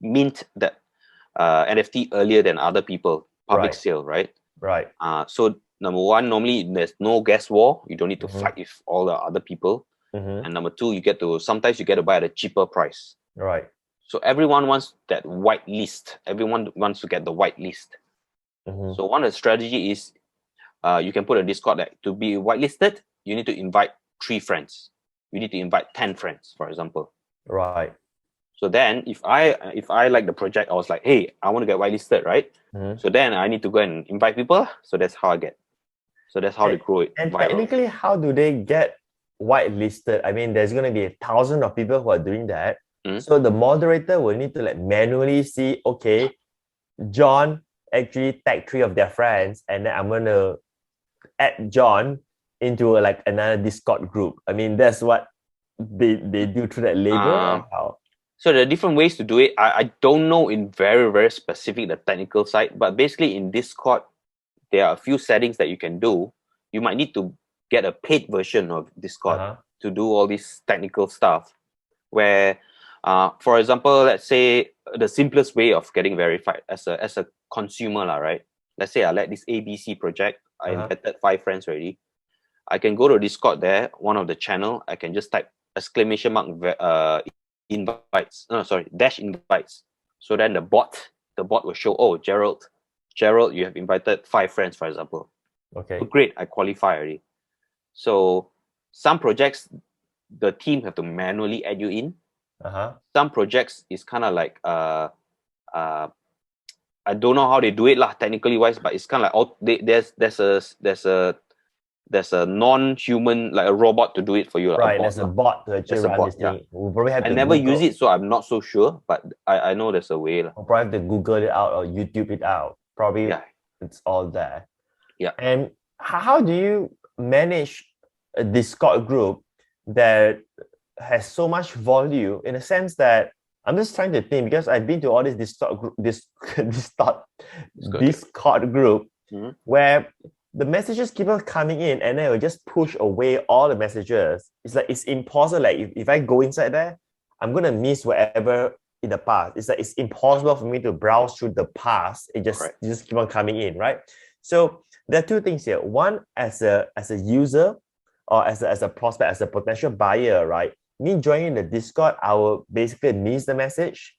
mint that NFT earlier than other people, public Right. sale, right? Right. So number one, normally there's no guest war. You don't need to fight with all the other people. And number two, sometimes you get to buy at a cheaper price. Right. So everyone wants that white list. Everyone wants to get the white list. So one of the strategy is you can put a Discord that to be whitelisted, you need to invite 3 friends. You need to invite 10 friends, for example. Right. So then if I like the project, I was like, hey, I want to get whitelisted, right? So then I need to go and invite people. So that's how I get. So that's how they grow it And viral. technically, how do they get whitelisted? I mean, there's going to be 1,000 of people who are doing that. So the moderator will need to like manually see, okay, John actually tagged 3 of their friends, and then I'm going to add John into like another Discord group. I mean, that's what they do through that label. Or how? So there are different ways to do it. I don't know in very, very specific the technical side, but basically in Discord, there are a few settings that you can do. You might need to get a paid version of Discord to do all this technical stuff. Where, for example, let's say the simplest way of getting verified as a consumer, right? Let's say I let this ABC project. I invited 5 friends already. I can go to Discord there, one of the channel. I can just type exclamation mark invites. No, sorry, dash invites. So then the bot will show, oh, Gerald, you have invited 5 friends, for example. Okay. So great, I qualify already. So some projects, the team have to manually add you in. Some projects is kind of like I don't know how they do it lah, technically wise, but it's kind of like there's a non-human, like a robot to do it for you. Right, there's a bot to actually run this thing. We'll probably have I to never Google. use it, so I'm not so sure, but I know there's a way. We'll probably have to Google it out or YouTube it out. Probably it's all there. Yeah. And how do you manage a Discord group that has so much volume, in a sense that I'm just trying to think, because I've been to all this Discord group, Discord group where the messages keep on coming in and then it will just push away all the messages. It's like it's impossible. Like if I go inside there, I'm gonna miss whatever in the past. It's like it's impossible for me to browse through the past. It just keep on coming in, right? So there are 2 things here. One, as a user or as a prospect, as a potential buyer, right? Me joining the Discord, I will basically miss the message.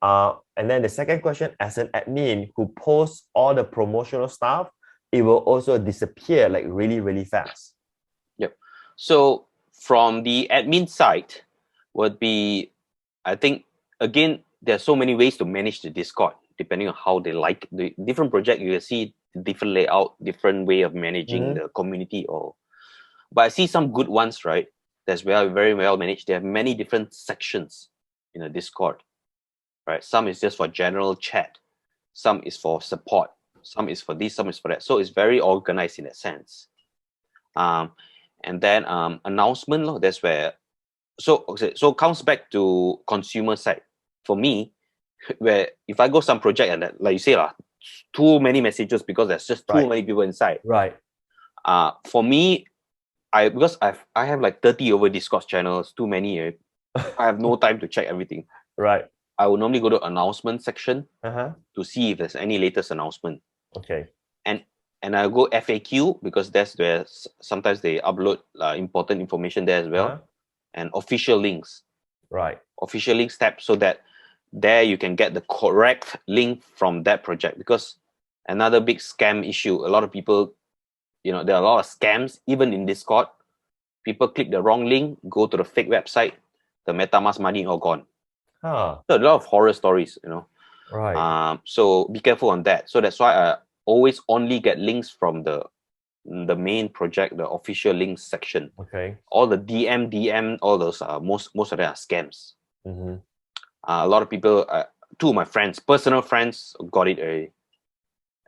And then the second question, as an admin who posts all the promotional stuff, it will also disappear like really, really fast. Yep. So from the admin side would be, I think, again, there are so many ways to manage the Discord, depending on how they like the different project. You will see different layout, different way of managing the community. But I see some good ones, right? That's very well managed. They have many different sections in a Discord, right? Some is just for general chat. Some is for support. Some is for this, some is for that. So it's very organized in that sense. And then announcement, that's where, so comes back to consumer side. For me, where if I go some project and that, like you say, too many messages because there's just too many people inside. Right. For me, because I have like 30 over Discord channels, too many. I have no time to check everything. Right. I will normally go to announcement section to see if there's any latest announcement. Okay. And I'll go FAQ because that's where sometimes they upload important information there as well. And official links. Right. Official links tab, so that there you can get the correct link from that project. Because another big scam issue, a lot of people, there are a lot of scams, even in Discord. People click the wrong link, go to the fake website, the MetaMask money all gone. So a lot of horror stories, Right. So be careful on that. So that's why I always only get links from the main project, the official links section. Okay. All the DM, all those most of them are scams. A lot of people, 2 of my friends, personal friends, got it already.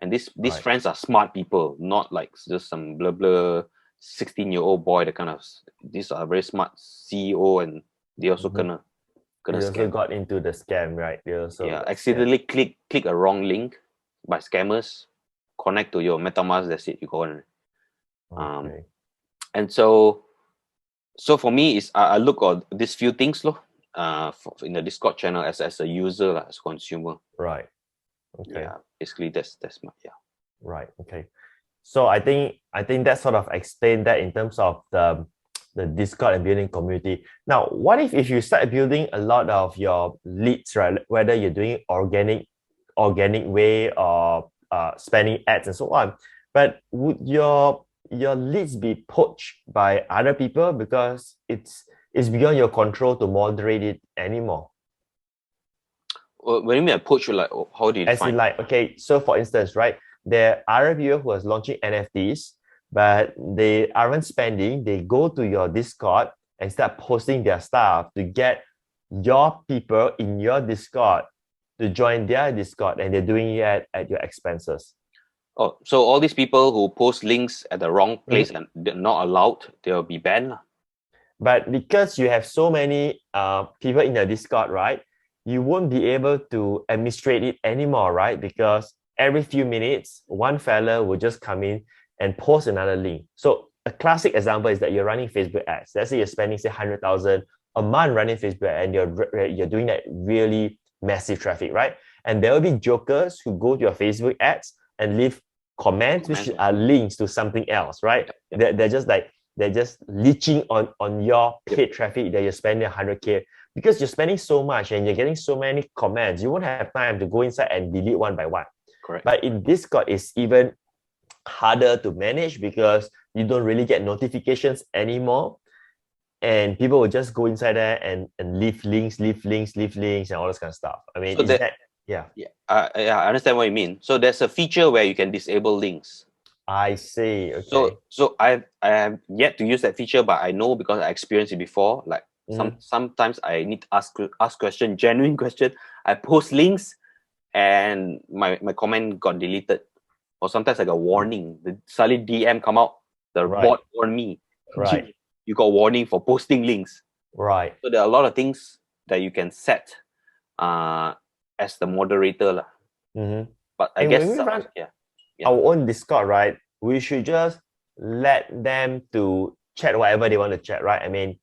And these friends are smart people, not like just some blah blah 16-year-old boy. These are very smart CEO, and they also gonna they also got into the scam, right? They also accidentally click a wrong link, by scammers, connect to your MetaMask. That's it. You go on. Okay. And so for me, is I look at these few things, in the Discord channel as a user, as a consumer. Right. Okay. Yeah, basically that's my Right. Okay. So I think that sort of explained that in terms of the Discord and building community. Now, what if you start building a lot of your leads, right? Whether you're doing organic way or spending ads and so on, but would your leads be poached by other people because it's beyond your control to moderate it anymore? When you mean approach, like how do you As in, define? like, okay, so for instance, right, there are other people who are launching NFTs, but they aren't spending. They go to your Discord and start posting their stuff to get your people in your Discord to join their Discord, and they're doing it at your expenses. Oh, so all these people who post links at the wrong place and they're not allowed, they'll be banned. But because you have so many people in the Discord, right, you won't be able to administrate it anymore, right? Because every few minutes, one fella will just come in and post another link. So a classic example is that you're running Facebook ads. Let's say you're spending, say, 100,000 a month running Facebook ad, and you're doing that really massive traffic, right? And there will be jokers who go to your Facebook ads and leave comments which are links to something else, right? Yep. They're just leeching on your paid traffic that you're spending 100K, because you're spending so much and you're getting so many comments. You won't have time to go inside and delete one by one. Correct. But in Discord, it's even harder to manage because you don't really get notifications anymore. And people will just go inside there and leave links, and all this kind of stuff. I mean, So yeah. I understand what you mean. So there's a feature where you can disable links. I see. Okay. So I have yet to use that feature, but I know because I experienced it before. Like sometimes I need to ask question, genuine question. I post links, and my comment got deleted, or sometimes I got warning. The suddenly DM come out. The bot warned me. Right. You got warning for posting links. Right. So there are a lot of things that you can set as the moderator. But I guess when we run yeah. our own Discord, right, we should just let them to chat whatever they want to chat, right? I mean,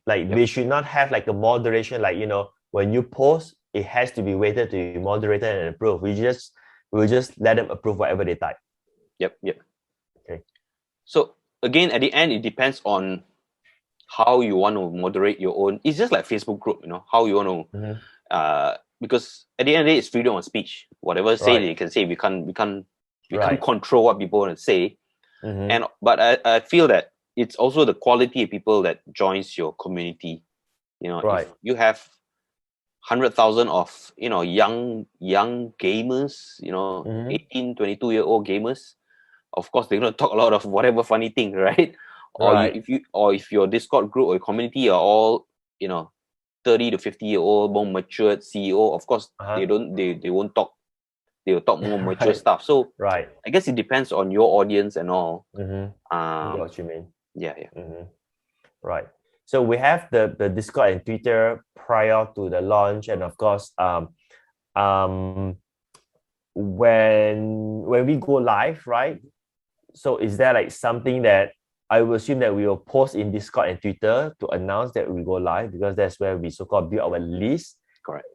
like, we should not have like a moderation, like, when you post, it has to be waited to be moderated and approved. We'll just let them approve whatever they type. Yep. Okay. So again, at the end, it depends on how you want to moderate your own. It's just like Facebook group, how you want to because at the end of the day, it's freedom of speech. Whatever say they can say, we can't control what people want to say. But I feel that it's also the quality of people that joins your community. If you have 100,000 of young gamers, 18, 22-year-old gamers, of course they're gonna talk a lot of whatever funny thing, right? If your Discord group or community are all 30 to 50-year-old, more matured CEO, of course they won't talk. They'll talk more mature stuff. So I guess it depends on your audience and all. I get what you mean. Yeah. Right. So we have the Discord and Twitter prior to the launch, and of course, when we go live, right? So is there like something that I will assume that we will post in Discord and Twitter to announce that we go live, because that's where we so-called build our list. Correct.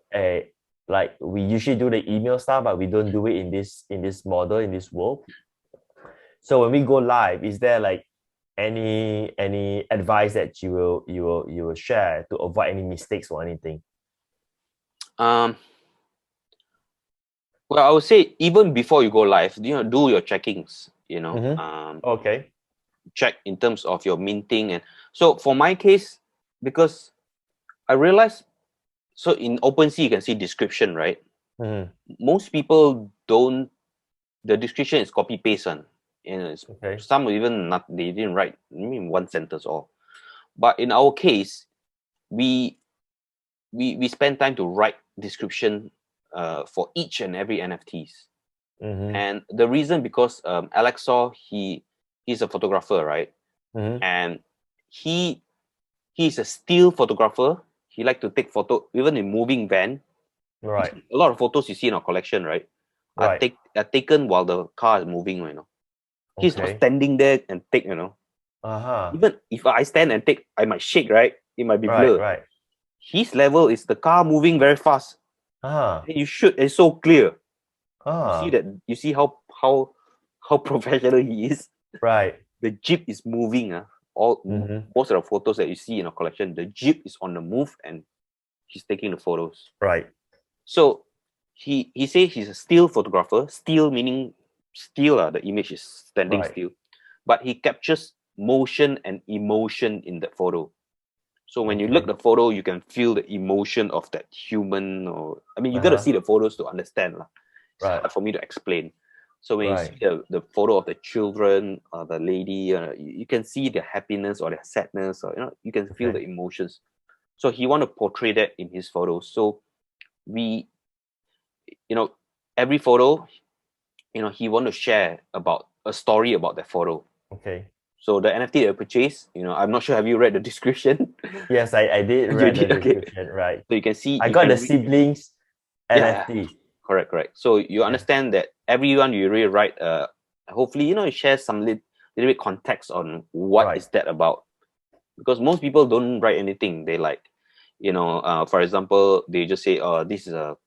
Like, we usually do the email stuff, but we don't do it in this model, in this world. So when we go live, is there like any advice that you will share to avoid any mistakes or anything? Well, I would say even before you go live, do your checkings. Okay. Check in terms of your minting. And so for my case, because I realized, so in OpenSea you can see description, right? Most people don't. The description is copy paste on. Some even not. They didn't write one sentence all. But in our case, we spend time to write description for each and every NFTs. And the reason, because Alex saw, he's a photographer, right? And he's a still photographer. He like to take photo even in moving van. Right. A lot of photos you see in our collection, right? Right. are taken while the car is moving, you know. He's not Okay. standing there and take, you know. Uh-huh. Even if I stand and take, I might shake, right? It might be Right, blurred. right. His level is the car moving very fast. Ah. And you shoot, it's so clear. You see Ah. that, you see how professional he is. Right. The jeep is moving. All Mm-hmm. most of the photos that you see in a collection, the jeep is on the move and he's taking the photos. Right. So he says he's a still photographer. Still meaning still, the image is standing Right. still, but he captures motion and emotion in that photo. So when you look Okay. at the photo, you can feel the emotion of that human. Or I mean, you got to Uh-huh. see the photos to understand lah. It's Right. hard for me to explain. So when you Right. see the photo of the children or the lady, you can see the happiness or the sadness, or you can feel the Okay. emotions. So he want to portray that in his photos. So we, you know, every photo, he want to share about a story about that photo. Okay. So the NFT that I purchased, I'm not sure, have you read the description? Yes, I did You read the did, okay. description, right. So you can see, I you got the can read. siblings Yeah, NFT. correct. So you Yeah. understand that everyone you really write, hopefully, it shares some little bit context on what Right. is that about. Because most people don't write anything. They like, for example, they just say, this is a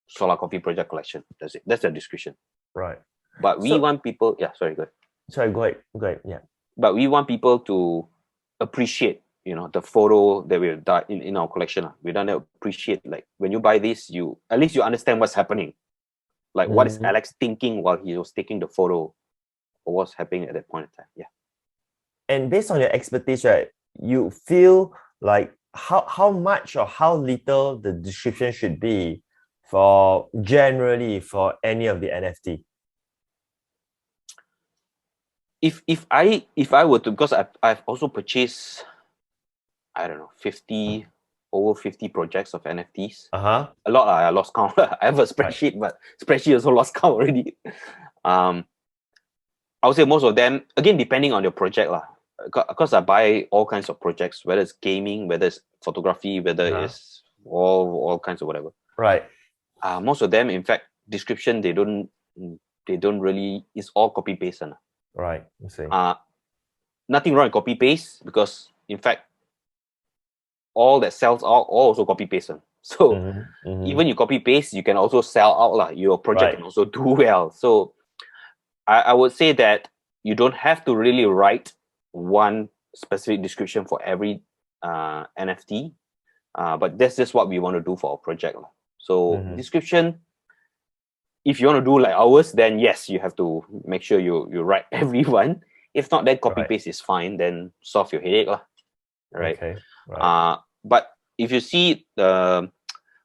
solar coffee project collection. That's it. That's the description. Right. But we So want people, yeah, sorry, good. sorry, go ahead. Go ahead. Yeah. But we want people to appreciate, the photo that we've done in our collection. We don't appreciate, like, when you buy this, you at least you understand what's happening. Like, what is Mm. Alex thinking while he was taking the photo, or what's happening at that point in time? Yeah. And based on your expertise, right, you feel like how much or how little the description should be for generally for any of the NFT. If I were to, because I've also purchased, I don't know, over 50 projects of NFTs. Uh-huh. A lot. I lost count. I have a Right. spreadsheet, but spreadsheet also lost count already. I would say most of them, again, depending on your project lah. Because I buy all kinds of projects, whether it's gaming, whether it's photography, whether Uh-huh. it's all kinds of whatever. Right. Most of them, in fact, description, they don't really, it's all copy paste. Right. You see. Nothing wrong with copy paste, because in fact, all that sells out all also copy paste. So Mm-hmm. Mm-hmm. even you copy paste, you can also sell out lah. Your project Right. can also do well. So I would say that you don't have to really write one specific description for every NFT, but that's just what we want to do for our project. So Mm-hmm. description, if you want to do like ours, then yes, you have to make sure you write everyone. If not, then copy Right. paste is fine. Then solve your headache lah. Right. Okay. Right. But if you see the,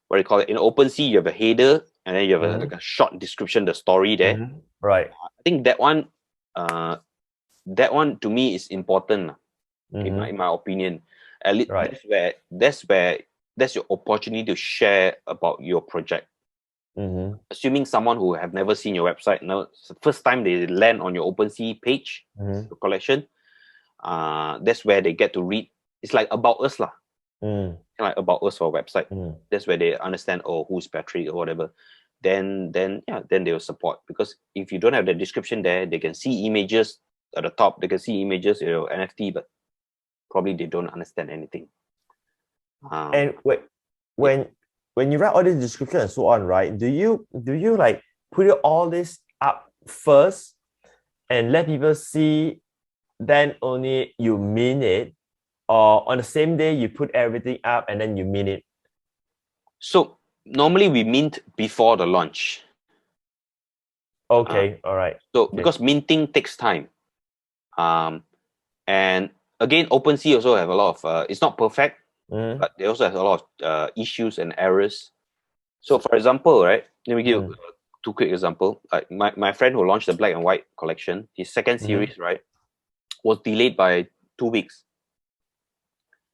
what do you call it, in OpenSea, you have a header and then you have Mm-hmm. like a short description, the story there. Mm-hmm. Right. I think that one to me is important, in Mm-hmm. my opinion. At least Right. that's your opportunity to share about your project. Mm-hmm. Assuming someone who have never seen your website, now it's the first time they land on your OpenSea page, Mm-hmm. your collection, that's where they get to read. It's like about us lah. Mm. Like about us for a website. Mm. That's where they understand, oh, who's Patric or whatever. Then they will support, because if you don't have the description there, they can see images at the top. They can see images, NFT, but probably they don't understand anything. And when you write all this description and so on, right? Do you like put all this up first and let people see, then only you mean it, or on the same day you put everything up and then you mean it? So normally we mint before the launch. Okay, all right. So Okay. because minting takes time, and again, OpenSea also have a lot of. It's not perfect, but they also have a lot of issues and errors. So, for example, right? Let me give two quick example. Like my friend who launched the black and white collection, his second series, right, was delayed by 2 weeks.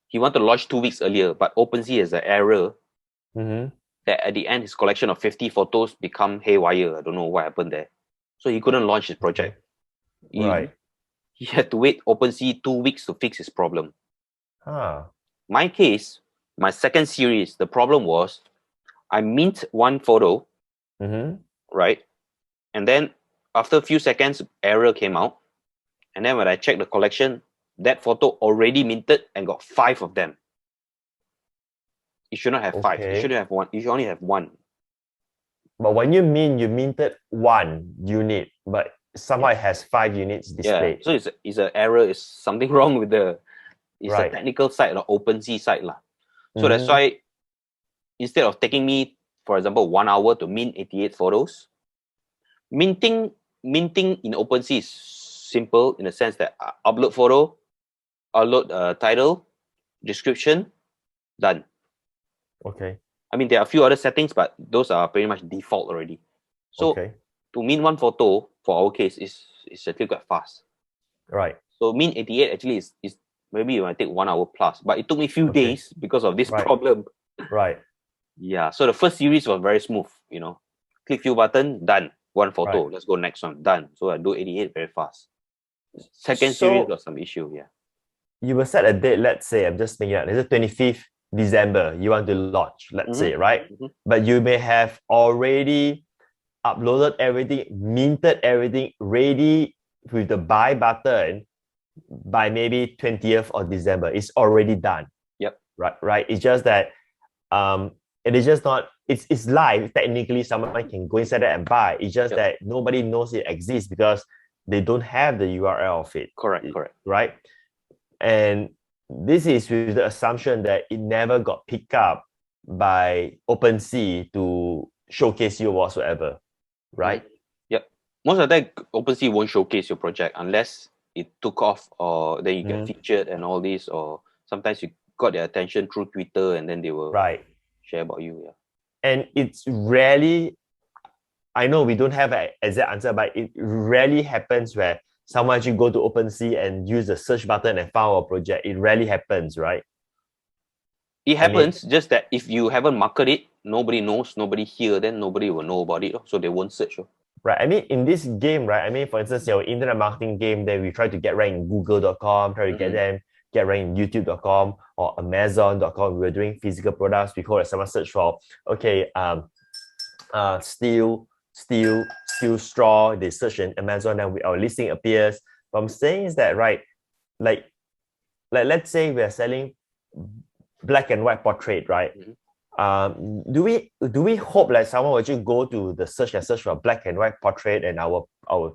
He wanted to launch 2 weeks earlier, but OpenSea has an error that at the end his collection of 50 photos become haywire. I don't know what happened there, so he couldn't launch his project. Right. He had to wait OpenSea 2 weeks to fix his problem. Ah. My case, my second series, the problem was I mint one photo, right? And then after a few seconds, error came out. And then when I checked the collection, that photo already minted and got 5 of them. You should not have 5. You shouldn't have 1. You should only have 1. But when you minted 1 unit, but somehow it has 5 units displayed. So it's an error. It's something wrong with the. It's a technical side or OpenSea side lah. So that's why instead of taking me, for example, 1 hour to mint 88 photos, minting in OpenSea is simple in the sense that upload photo, upload title, description, done. Okay. I mean, there are a few other settings, but those are pretty much default already. So to mint 1 photo for our case is actually quite fast. Right. So mint 88 actually is maybe it might take 1 hour plus, but it took me a few days because of this problem. Right. Yeah. So the first series was very smooth. You know, click few button, done. 1 photo. Let's go next one. Done. So I do 88 very fast. Second series got some issue. Yeah. You will set a date. Let's say I'm just making it. It's the 25th December. You want to launch. Let's say, right? But you may have already uploaded everything, minted everything, ready with the buy button by maybe 20th of December. It's already done. Yep. Right. It's just that it is just not, it's live. Technically, someone can go inside there and buy. It's just that nobody knows it exists because they don't have the URL of it. Correct. Right. And this is with the assumption that it never got picked up by OpenSea to showcase you whatsoever. Right? Yep. Most of the time, OpenSea won't showcase your project unless it took off, or then you get featured and all this, or sometimes you got their attention through Twitter and then they will share about you. Yeah. And it's rarely, I know we don't have an exact answer, but it rarely happens where someone actually go to OpenSea and use the search button and found our project. It rarely happens, right? It happens, just that if you haven't marketed it, nobody knows, nobody hear, then nobody will know about it, so they won't search. Right. I mean, in this game, right? I mean, for instance, your internet marketing game, then we try to get ranked in google.com, try to get ranked in youtube.com or amazon.com. We were doing physical products. We call it someone search for, steel straw. They search in Amazon and our listing appears. What I'm saying is that, right, like let's say we're selling black and white portrait, right? Do we hope like someone will actually go to the search and search for black and white portrait and our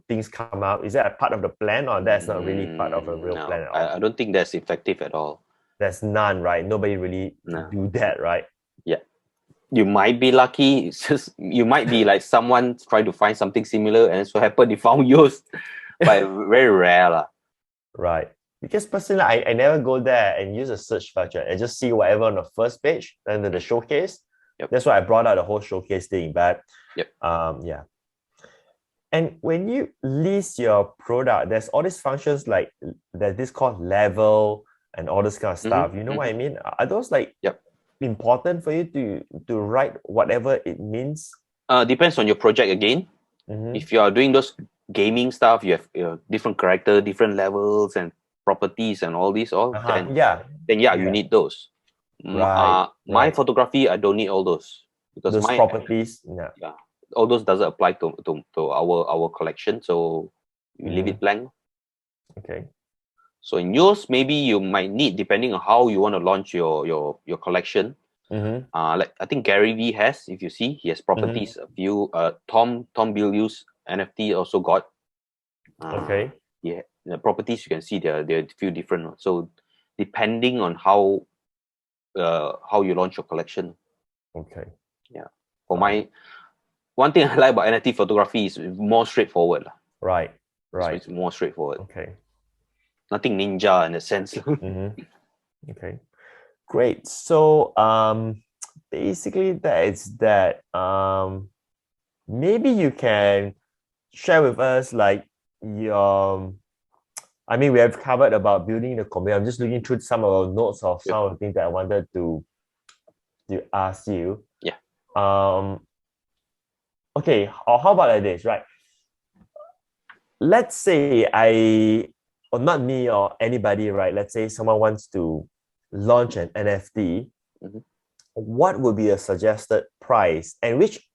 things come out? Is that a part of the plan, or that's not really part of a real plan at all? I don't think that's effective at all. There's none, right? Nobody really do that, right? Yeah. You might be lucky. It's just you might be like someone trying to find something similar and so happen they found yours. But very rare. Right. Because personally, I never go there and use a search feature. I just see whatever on the first page and then the showcase. That's why I brought out the whole showcase thing. But yeah. And when you list your product, there's all these functions like there's this called level and all this kind of stuff. You know what I mean? Are those like important for you to write whatever it means? Depends on your project again. If you are doing those gaming stuff, you have different character, different levels and properties and all these then you need those. My photography, I don't need all those because those my properties all those doesn't apply to our collection, so you leave it blank. Okay. So in yours, maybe you might need, depending on how you want to launch your collection. Like I think Gary Vee has, if you see, he has properties. A few Tom Bilyeu's NFT also got. The properties you can see there are a few different ones. So depending on how you launch your collection. Okay. Yeah. For my one thing I like about NFT photography is more straightforward. Right. So it's more straightforward. Okay. Nothing ninja in a sense. Okay. Great. So basically that is that. Maybe you can share with us like your we have covered about building the community. I'm just looking through some of our notes of some of the things that I wanted to ask you. Yeah. Okay, or how about like this, right? Let's say or not me or anybody, right? Let's say someone wants to launch an NFT. What would be a suggested price, and which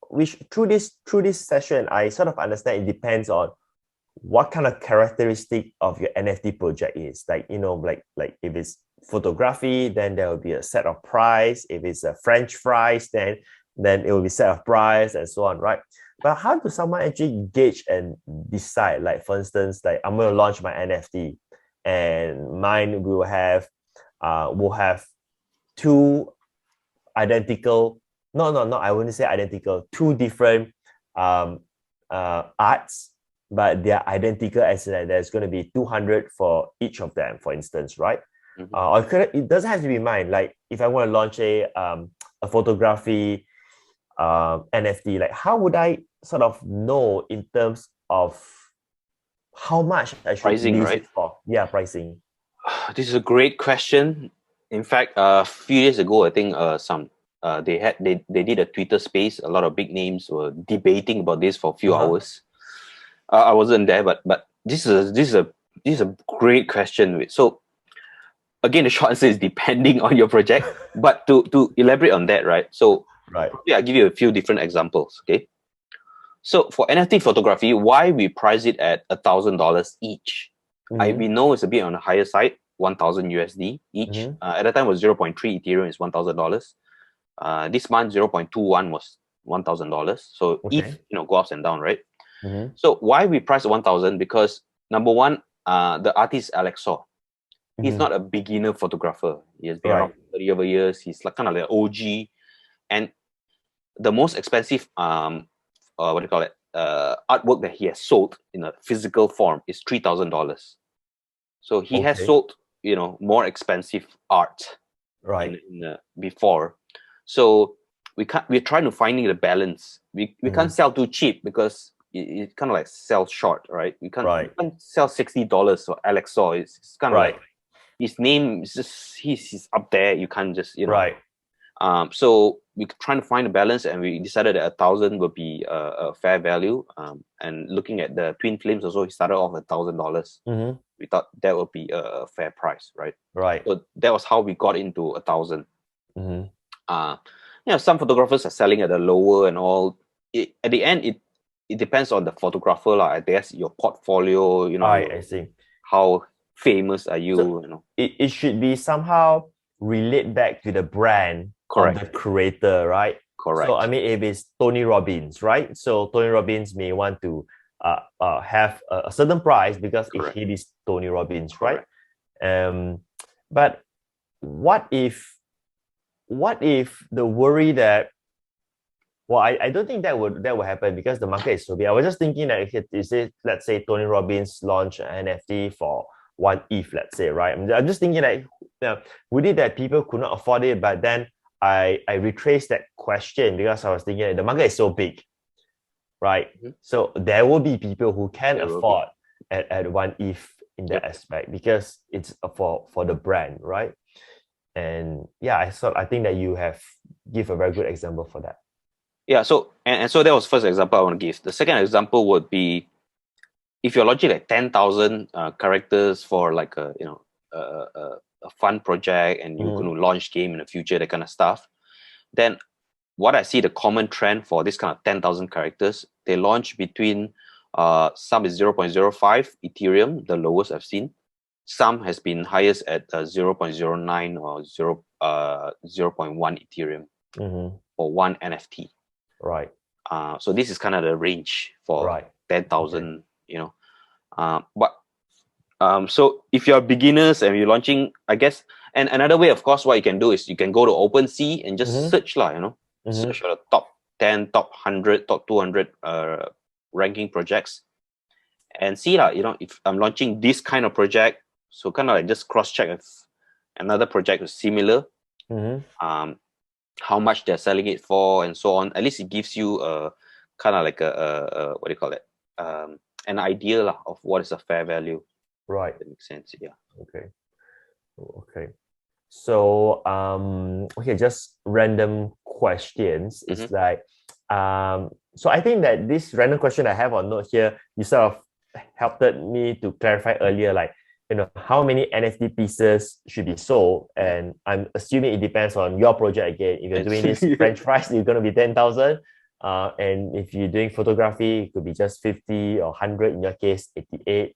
through this session, I sort of understand it depends on what kind of characteristic of your NFT project is. Like, like if it's photography, then there will be a set of price. If it's a French fries, then it will be set of price and so on, right? But how does someone actually gauge and decide? Like, for instance, like I'm going to launch my NFT, and mine will have two identical, no, I wouldn't say identical, two different arts, but they're identical, as in there's going to be 200 for each of them, for instance, right? Or it doesn't have to be mine. Like if I want to launch a photography NFT, like how would I sort of know in terms of how much I should Pricing, list right? it for? Yeah, pricing. This is a great question. In fact, a few years ago, I think they did a Twitter space. A lot of big names were debating about this for a few hours. I wasn't there, but this is a great question. So again, the short answer is depending on your project. But to elaborate on that, right? So I'll give you a few different examples. Okay. So for NFT photography, why we price it at $1,000 each? We know it's a bit on the higher side, 1,000 USD each. At that time it was 0.3 Ethereum is $1,000. This month 0.21 was $1,000. So if go ups and down, right? So why we price 1,000? Because number one, the artist Alex Saw, he's not a beginner photographer. He has been around 30 over years. He's like kind of like OG, and the most expensive artwork that he has sold in a physical form is $3,000. So he has sold more expensive art before. So we're trying to finding the balance. We can't sell too cheap because it kind of like sells short, right? We can't sell $60 for Alex Saw. It's kind of like his name is just he's up there. You can't just so we're trying to find a balance, and we decided that 1,000 would be a fair value. And looking at the twin flames also, he started off at $1,000. We thought that would be a fair price, right? So that was how we got into 1,000. Some photographers are selling at a lower and all. At the end, it depends on the photographer, like I guess your portfolio. I see. How famous are you? So it should be somehow relate back to the brand of the creator, right? Correct. So I mean, if it's Tony Robbins, right? So Tony Robbins may want to have a certain price because it is Tony Robbins, right? But what if the worry that, well, I don't think that would happen because the market is so big. I was just thinking that let's say Tony Robbins launched an NFT for 1 ETH, let's say, right? I'm just thinking that would it that people could not afford it, but then I retraced that question because I was thinking that the market is so big, right? So there will be people who can afford at 1 ETH in that aspect because it's for the brand, right? And I think that you have give a very good example for that. Yeah, so and so that was the first example I want to give. The second example would be if you're launching like 10,000 characters for like a fun project, and you're going to launch game in the future, that kind of stuff. Then what I see the common trend for this kind of 10,000 characters, they launch between some is 0.05 Ethereum, the lowest I've seen. Some has been highest at 0.09 or 0.1 Ethereum for one NFT. Right. So this is kind of the range for 10,000, but so if you're beginners and you're launching, I guess, and another way, of course, what you can do is you can go to OpenSea and just search search for the top 10, top 100, top 200 ranking projects, and see if I'm launching this kind of project, so kind of like just cross check if another project is similar, how much they're selling it for, and so on. At least it gives you a kind of like a what do you call it, an idea of what is a fair value. Right. That makes sense. Yeah. Okay. So just random questions. It's like so I think that this random question I have on note here, you sort of helped me to clarify earlier, like how many NFT pieces should be sold, and I'm assuming it depends on your project again. If you're doing this French fries, you're going to be 10,000. And if you're doing photography, it could be just 50 or 100, in your case, 88.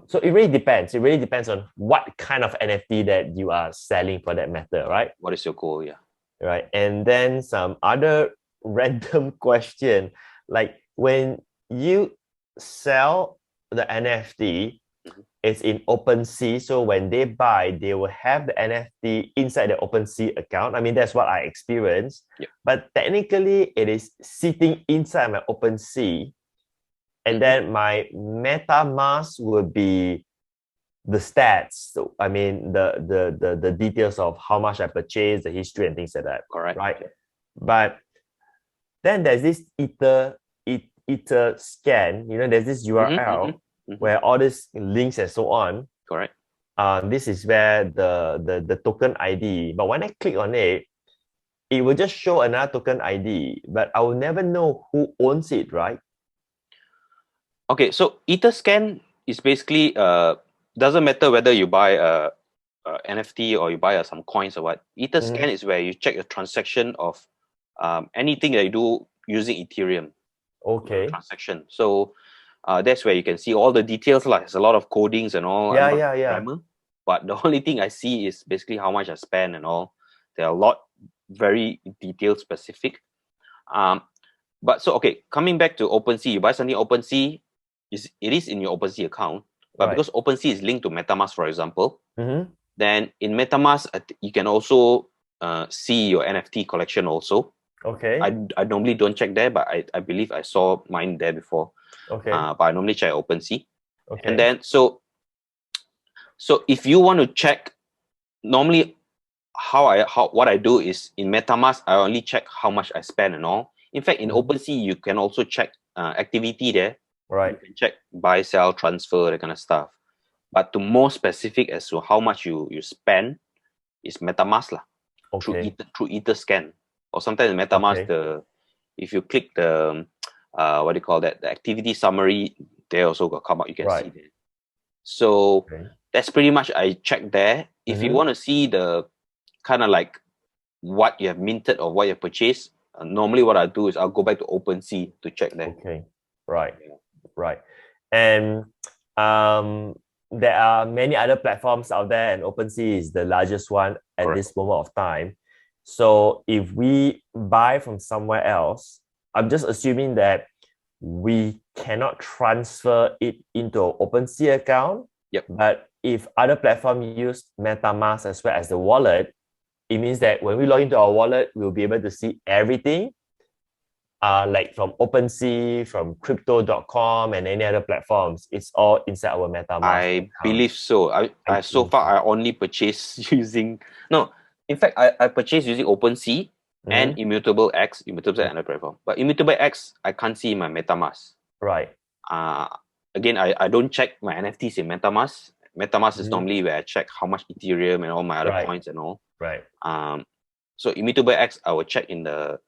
So it really depends. It really depends on what kind of NFT that you are selling for that matter, right? What is your goal? Yeah. Right. And then some other random question, like when you sell the NFT, it's in OpenSea. So when they buy, they will have the NFT inside the OpenSea account. I mean, that's what I experienced. Yep. But technically, it is sitting inside my OpenSea. And then my MetaMask would be the stats. So, I mean, the details of how much I purchased, the history, and things like that. Correct. Right. But then there's this Ether scan, there's this URL where all these links and so on. Correct. This is where the token ID, but when I click on it, it will just show another token ID, but I will never know who owns it, right? Okay, so Etherscan is basically doesn't matter whether you buy a NFT or you buy some coins or what. Etherscan is where you check the transaction of anything that you do using Ethereum. Okay. Transaction. So that's where you can see all the details. Like there's a lot of codings and all. Yeah. Grammar, but the only thing I see is basically how much I spend and all. There are a lot very detailed specific. But so okay, coming back to OpenSea, you buy something OpenSea, it is in your OpenSea account, but because OpenSea is linked to MetaMask, for example, then in MetaMask you can also see your NFT collection also. Okay. I normally don't check there, but I believe I saw mine there before. Okay. But I normally check OpenSea. Okay. And then so if you want to check, normally what I do is in MetaMask I only check how much I spend and all. In fact, in OpenSea you can also check activity there. Right. You can check buy, sell, transfer, that kind of stuff. But to more specific as to how much you spend is MetaMask lah. Okay. Through Etherscan. Or sometimes in MetaMask, if you click the what do you call that, the activity summary, they also got come up. You can see there. So that's pretty much I check there. If you want to see the kind of like what you have minted or what you have purchased, normally what I do is I'll go back to OpenSea to check there. Okay. Right. Right. And there are many other platforms out there, and OpenSea is the largest one at this moment of time. So if we buy from somewhere else, I'm just assuming that we cannot transfer it into an OpenSea account. Yep. But if other platforms use MetaMask as well as the wallet, it means that when we log into our wallet, we'll be able to see everything, like from OpenSea, from crypto.com, and any other platforms. It's all inside our MetaMask. I believe so. I so far I only purchased using in fact, I purchased using OpenSea and Immutable X. Immutable X another platform, but Immutable X I can't see my MetaMask. Right. Again, I don't check my NFTs in MetaMask. MetaMask is normally where I check how much Ethereum and all my other coins and all. Right. So Immutable X I will check in the.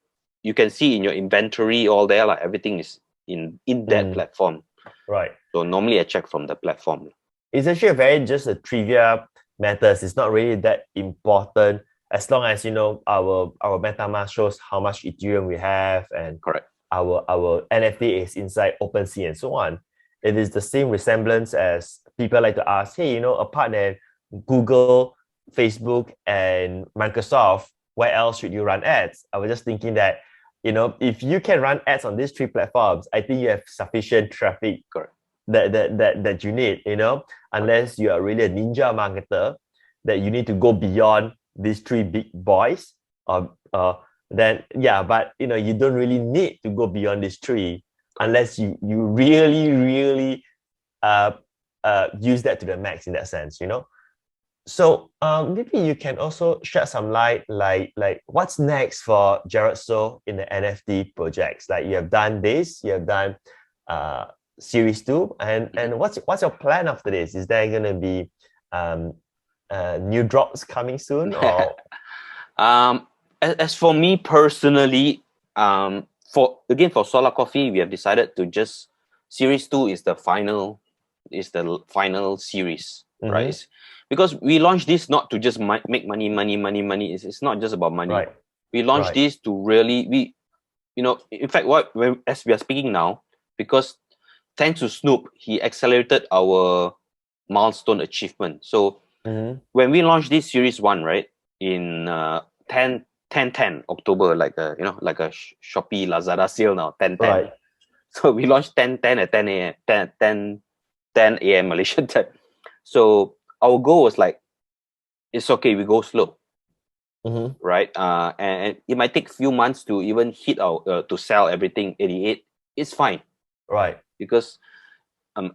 You can see in your inventory all there, like everything is in that platform. Right. So normally I check from the platform. It's actually just a trivia matters. It's not really that important as long as our MetaMask shows how much Ethereum we have, and our NFT is inside OpenSea and so on. It is the same resemblance as people like to ask, hey, apart than Google, Facebook, and Microsoft, where else should you run ads? I was just thinking that if you can run ads on these three platforms, I think you have sufficient traffic that you need, unless you are really a ninja marketer, that you need to go beyond these three big boys. Then but you don't really need to go beyond these three unless you really use that to the max in that sense, So maybe you can also shed some light, like what's next for Gerald So in the NFT projects. Like you have done this, you have done Series 2, and what's your plan after this? Is there gonna be new drops coming soon, or? As for me personally, for Solar Coffee, we have decided to just Series 2 is the final series, right? Because we launched this not to just make money. It's not just about money. Right. We launched this to really in fact, as we are speaking now, because thanks to Snoop, he accelerated our milestone achievement. So when we launched this series 1, right, in 10 October, like a like a Shopee Lazada sale now, 10/10. Right. So we launched 10/10 at 10 a.m. 10 a.m. Malaysian time. So our goal was like, it's okay, we go slow, right? And it might take few months to even hit our to sell everything 88. It's fine, Right. because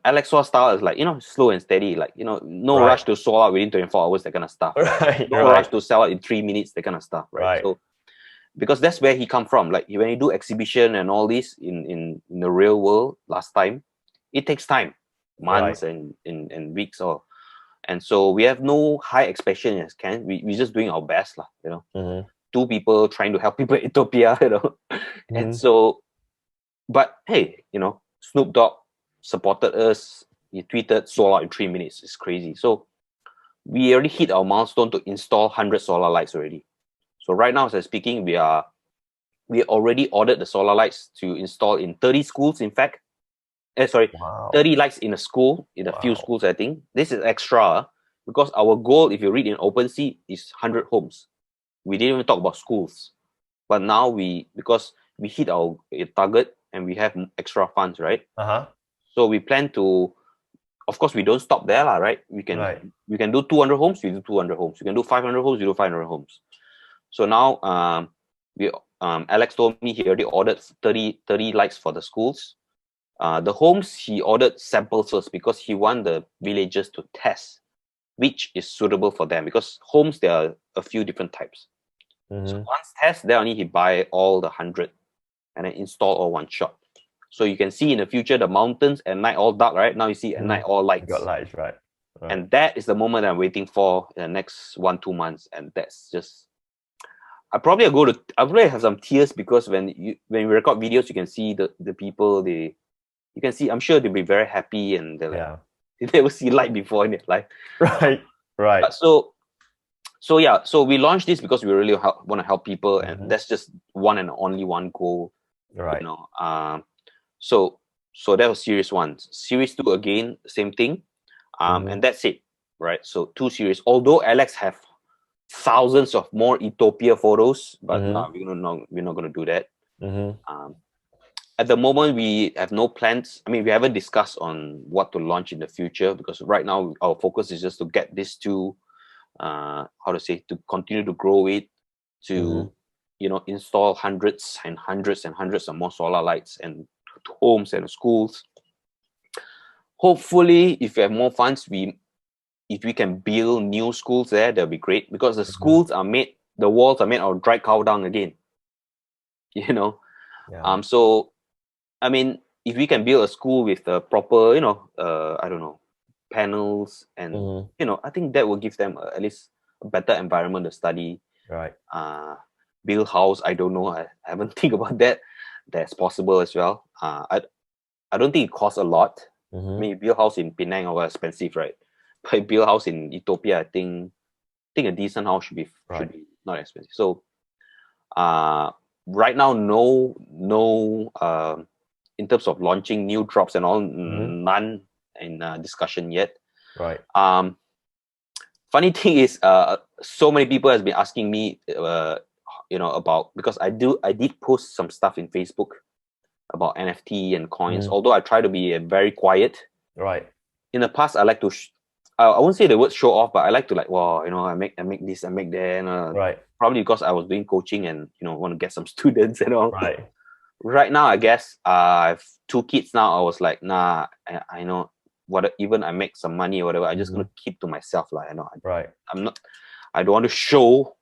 Alex style is like, slow and steady, like, no Right. rush to sold out within 24 hours, that kind of stuff, Right. no rush to sell out in 3 minutes, that kind of stuff, right? Right. So because that's where he come from, like when you do exhibition and all this in the real world last time, it takes time, months and weeks, and so we have no high expectation as Ken. We just doing our best lah, two people trying to help people in Ethiopia, and so, but hey, Snoop Dogg supported us. He tweeted sold out in 3 minutes. It's crazy. So we already hit our milestone to install 100 solar lights already. So right now, as I'm speaking, we already ordered the solar lights to install in 30 schools. In fact, 30 lights in a school, in a few schools, I think. This is extra because our goal, if you read in OpenSea, is 100 homes. We didn't even talk about schools. But now because we hit our target and we have extra funds, right? So we plan to, of course, we don't stop there, right? We can do 200 homes, we do 200 homes. We can do 500 homes, we do 500 homes. So now, Alex told me he already ordered 30 lights for the schools. The homes, he ordered samples first because he want the villagers to test which is suitable for them, because homes, there are a few different types. So once test, then only he buy all the 100 and then install all one shot. So you can see in the future, the mountains at night all dark, right? Now you see at night all lights. Got lights, right. And that is the moment I'm waiting for in the next 1-2 months. And that's just, I probably have some tears, because when we record videos, you can see the people, you can see, I'm sure they'll be very happy, and they're like, they never see light before in their life. Right. So yeah, so we launched this because we really want to help people, and that's just one and only one goal. Right. So that was series 1. Series 2, again, same thing. And that's it, right? So 2 series. Although Alex have thousands of more Ethiopia photos, but no, we're not gonna do that. At the moment, we have no plans. I mean, we haven't discussed on what to launch in the future, because right now our focus is just to get this to to continue to grow it, to install hundreds and hundreds and hundreds of more solar lights and homes and schools. Hopefully, if we have more funds, if we can build new schools there, that'll be great, because the schools are made, the walls are made of dried cow dung again. So I mean, if we can build a school with the proper, I don't know, panels, and I think that will give them at least a better environment to study. Right. Build house, I don't know. I haven't think about that. That's possible as well. I don't think it costs a lot. I mean, build house in Penang are expensive, right? But build house in Ethiopia, I think a decent house should be not expensive. So, right now, no. In terms of launching new drops and all, none in discussion yet. Right. Funny thing is, so many people has been asking me, about, because I did post some stuff in Facebook about NFT and coins. Although I try to be very quiet. Right. In the past, I like to, I won't say the word show off, but I like to I make this, I make that. Right. Probably because I was doing coaching and want to get some students and all. Right. Right now, I guess I have 2 kids now. I was like, nah, I know what, even I make some money or whatever, I'm just gonna keep to myself, like, Right. I don't want to show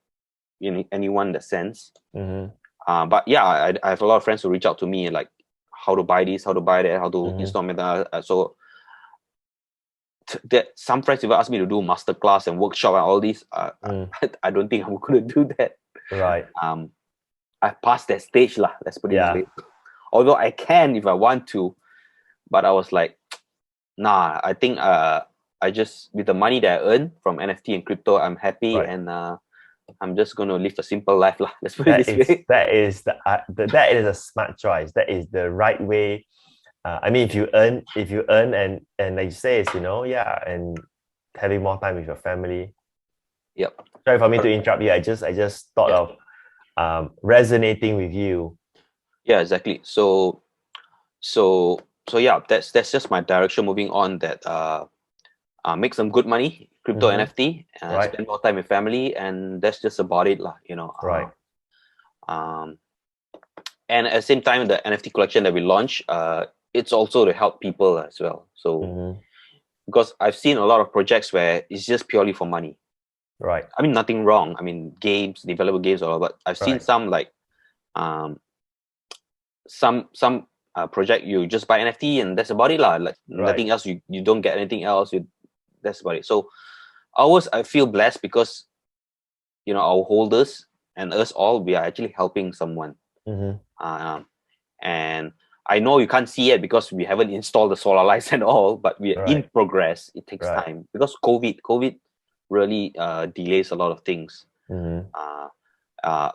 anyone the sense. But yeah, I have a lot of friends who reach out to me, like, how to buy this, how to buy that, how to install it. So that some friends even ask me to do masterclass and workshop and all this. I don't think I'm gonna do that. Right. I've passed that stage lah. Let's put it this way. Although I can if I want to, but I was like, nah. I think I just, with the money that I earn from NFT and crypto, I'm happy, and I'm just going to live a simple life lah. Let's put it this way. That is that is a smart choice. That is the right way. I mean, if you earn and like you say, it's, yeah, and having more time with your family. Yep. Sorry for me to interrupt you. I just thought of resonating with you. Yeah, exactly. So yeah, that's just my direction moving on. That make some good money, crypto NFT, Right. spend more time with family, and that's just about it lah. Right. And at the same time, the NFT collection that we launch, it's also to help people as well. So because I've seen a lot of projects where it's just purely for money. Right. I mean, nothing wrong. I mean, games, developer games, or but I've seen some like some project you just buy NFT and that's about it lah. Like nothing else. You don't get anything else. That's about it. So ours, I feel blessed because our holders and us all, we are actually helping someone. And I know you can't see it because we haven't installed the solar lights and all, but we are in progress. It takes time because COVID really delays a lot of things.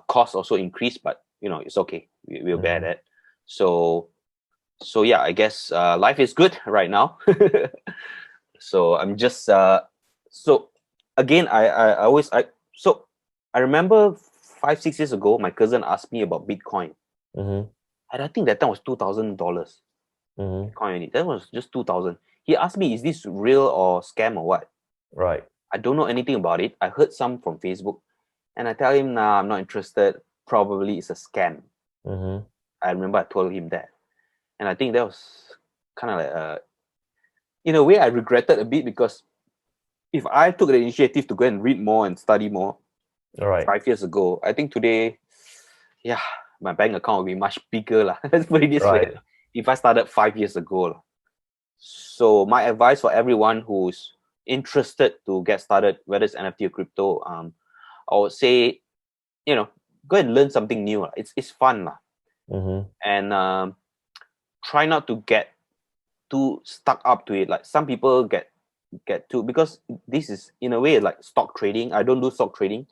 Costs also increase, but it's okay. We'll bear that. So yeah, I guess life is good right now. So I'm just so again, I remember 5-6 years ago, my cousin asked me about Bitcoin. And I think that time was $2,000. Bitcoin, that was just 2,000. He asked me, is this real or scam or what? Right. I don't know anything about it. I heard some from Facebook. And I tell him, nah, I'm not interested. Probably it's a scam. I remember I told him that. And I think that was kind of like, in a way, I regretted a bit because if I took the initiative to go and read more and study more 5 years ago, I think today, yeah, my bank account will be much bigger lah. Let's put it this way. If I started 5 years ago. So my advice for everyone who's interested to get started, whether it's NFT or crypto, I would say, go and learn something new. It's fun lah. And try not to get too stuck up to it. Like some people get too, because this is in a way like stock trading. I don't do stock trading,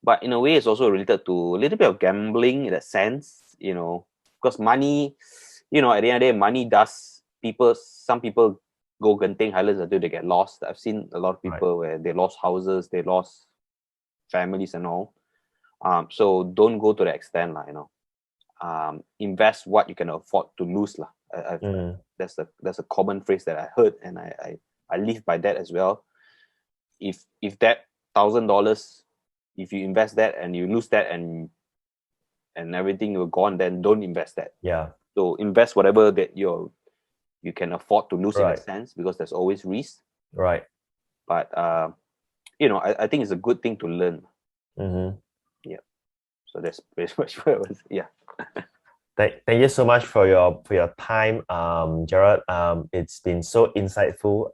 but in a way it's also related to a little bit of gambling in that sense, because money, at the end of the day, money does some people go genting highlands until they get lost. I've seen a lot of people where they lost houses, they lost families and all. So don't go to the extent lah, invest what you can afford to lose lah. That's a common phrase that I heard, and I live by that as well. If that $1,000, if you invest that and you lose that and everything will gone, then don't invest that. So invest whatever that you can afford to lose in a sense, because there's always risk. But I think it's a good thing to learn. Yeah. So that's pretty much what it was. Yeah. Thank you so much for your time, Gerald. It's been so insightful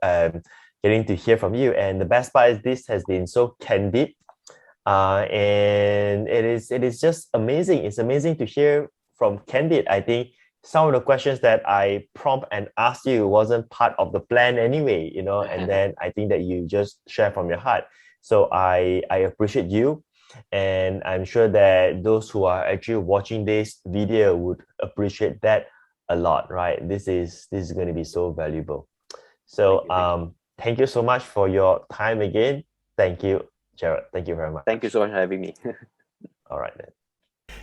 getting to hear from you. And the best part is this has been so candid. And it is just amazing. It's amazing to hear from candid. I think some of the questions that I prompt and asked you wasn't part of the plan anyway, and then I think that you just share from your heart. So I appreciate you. And I'm sure that those who are actually watching this video would appreciate that a lot, right? This is going to be so valuable. So thank you so much for your time again. Thank you, Gerald. Thank you very much. Thank you so much for having me. All right then.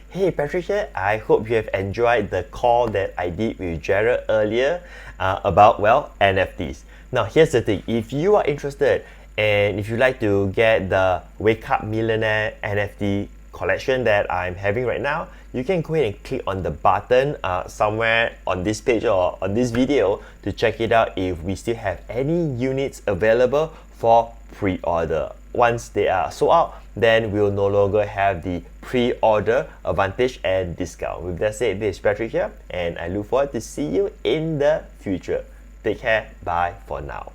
Hey, Patric here. I hope you have enjoyed the call that I did with Gerald earlier about, NFTs. Now, here's the thing. If you are interested and if you'd like to get the WakeUp Millionaire NFT collection that I'm having right now, you can go ahead and click on the button somewhere on this page or on this video to check it out if we still have any units available for pre-order. Once they are sold out, then we'll no longer have the pre-order advantage and discount. With that said, this is Patric here, and I look forward to see you in the future. Take care. Bye for now.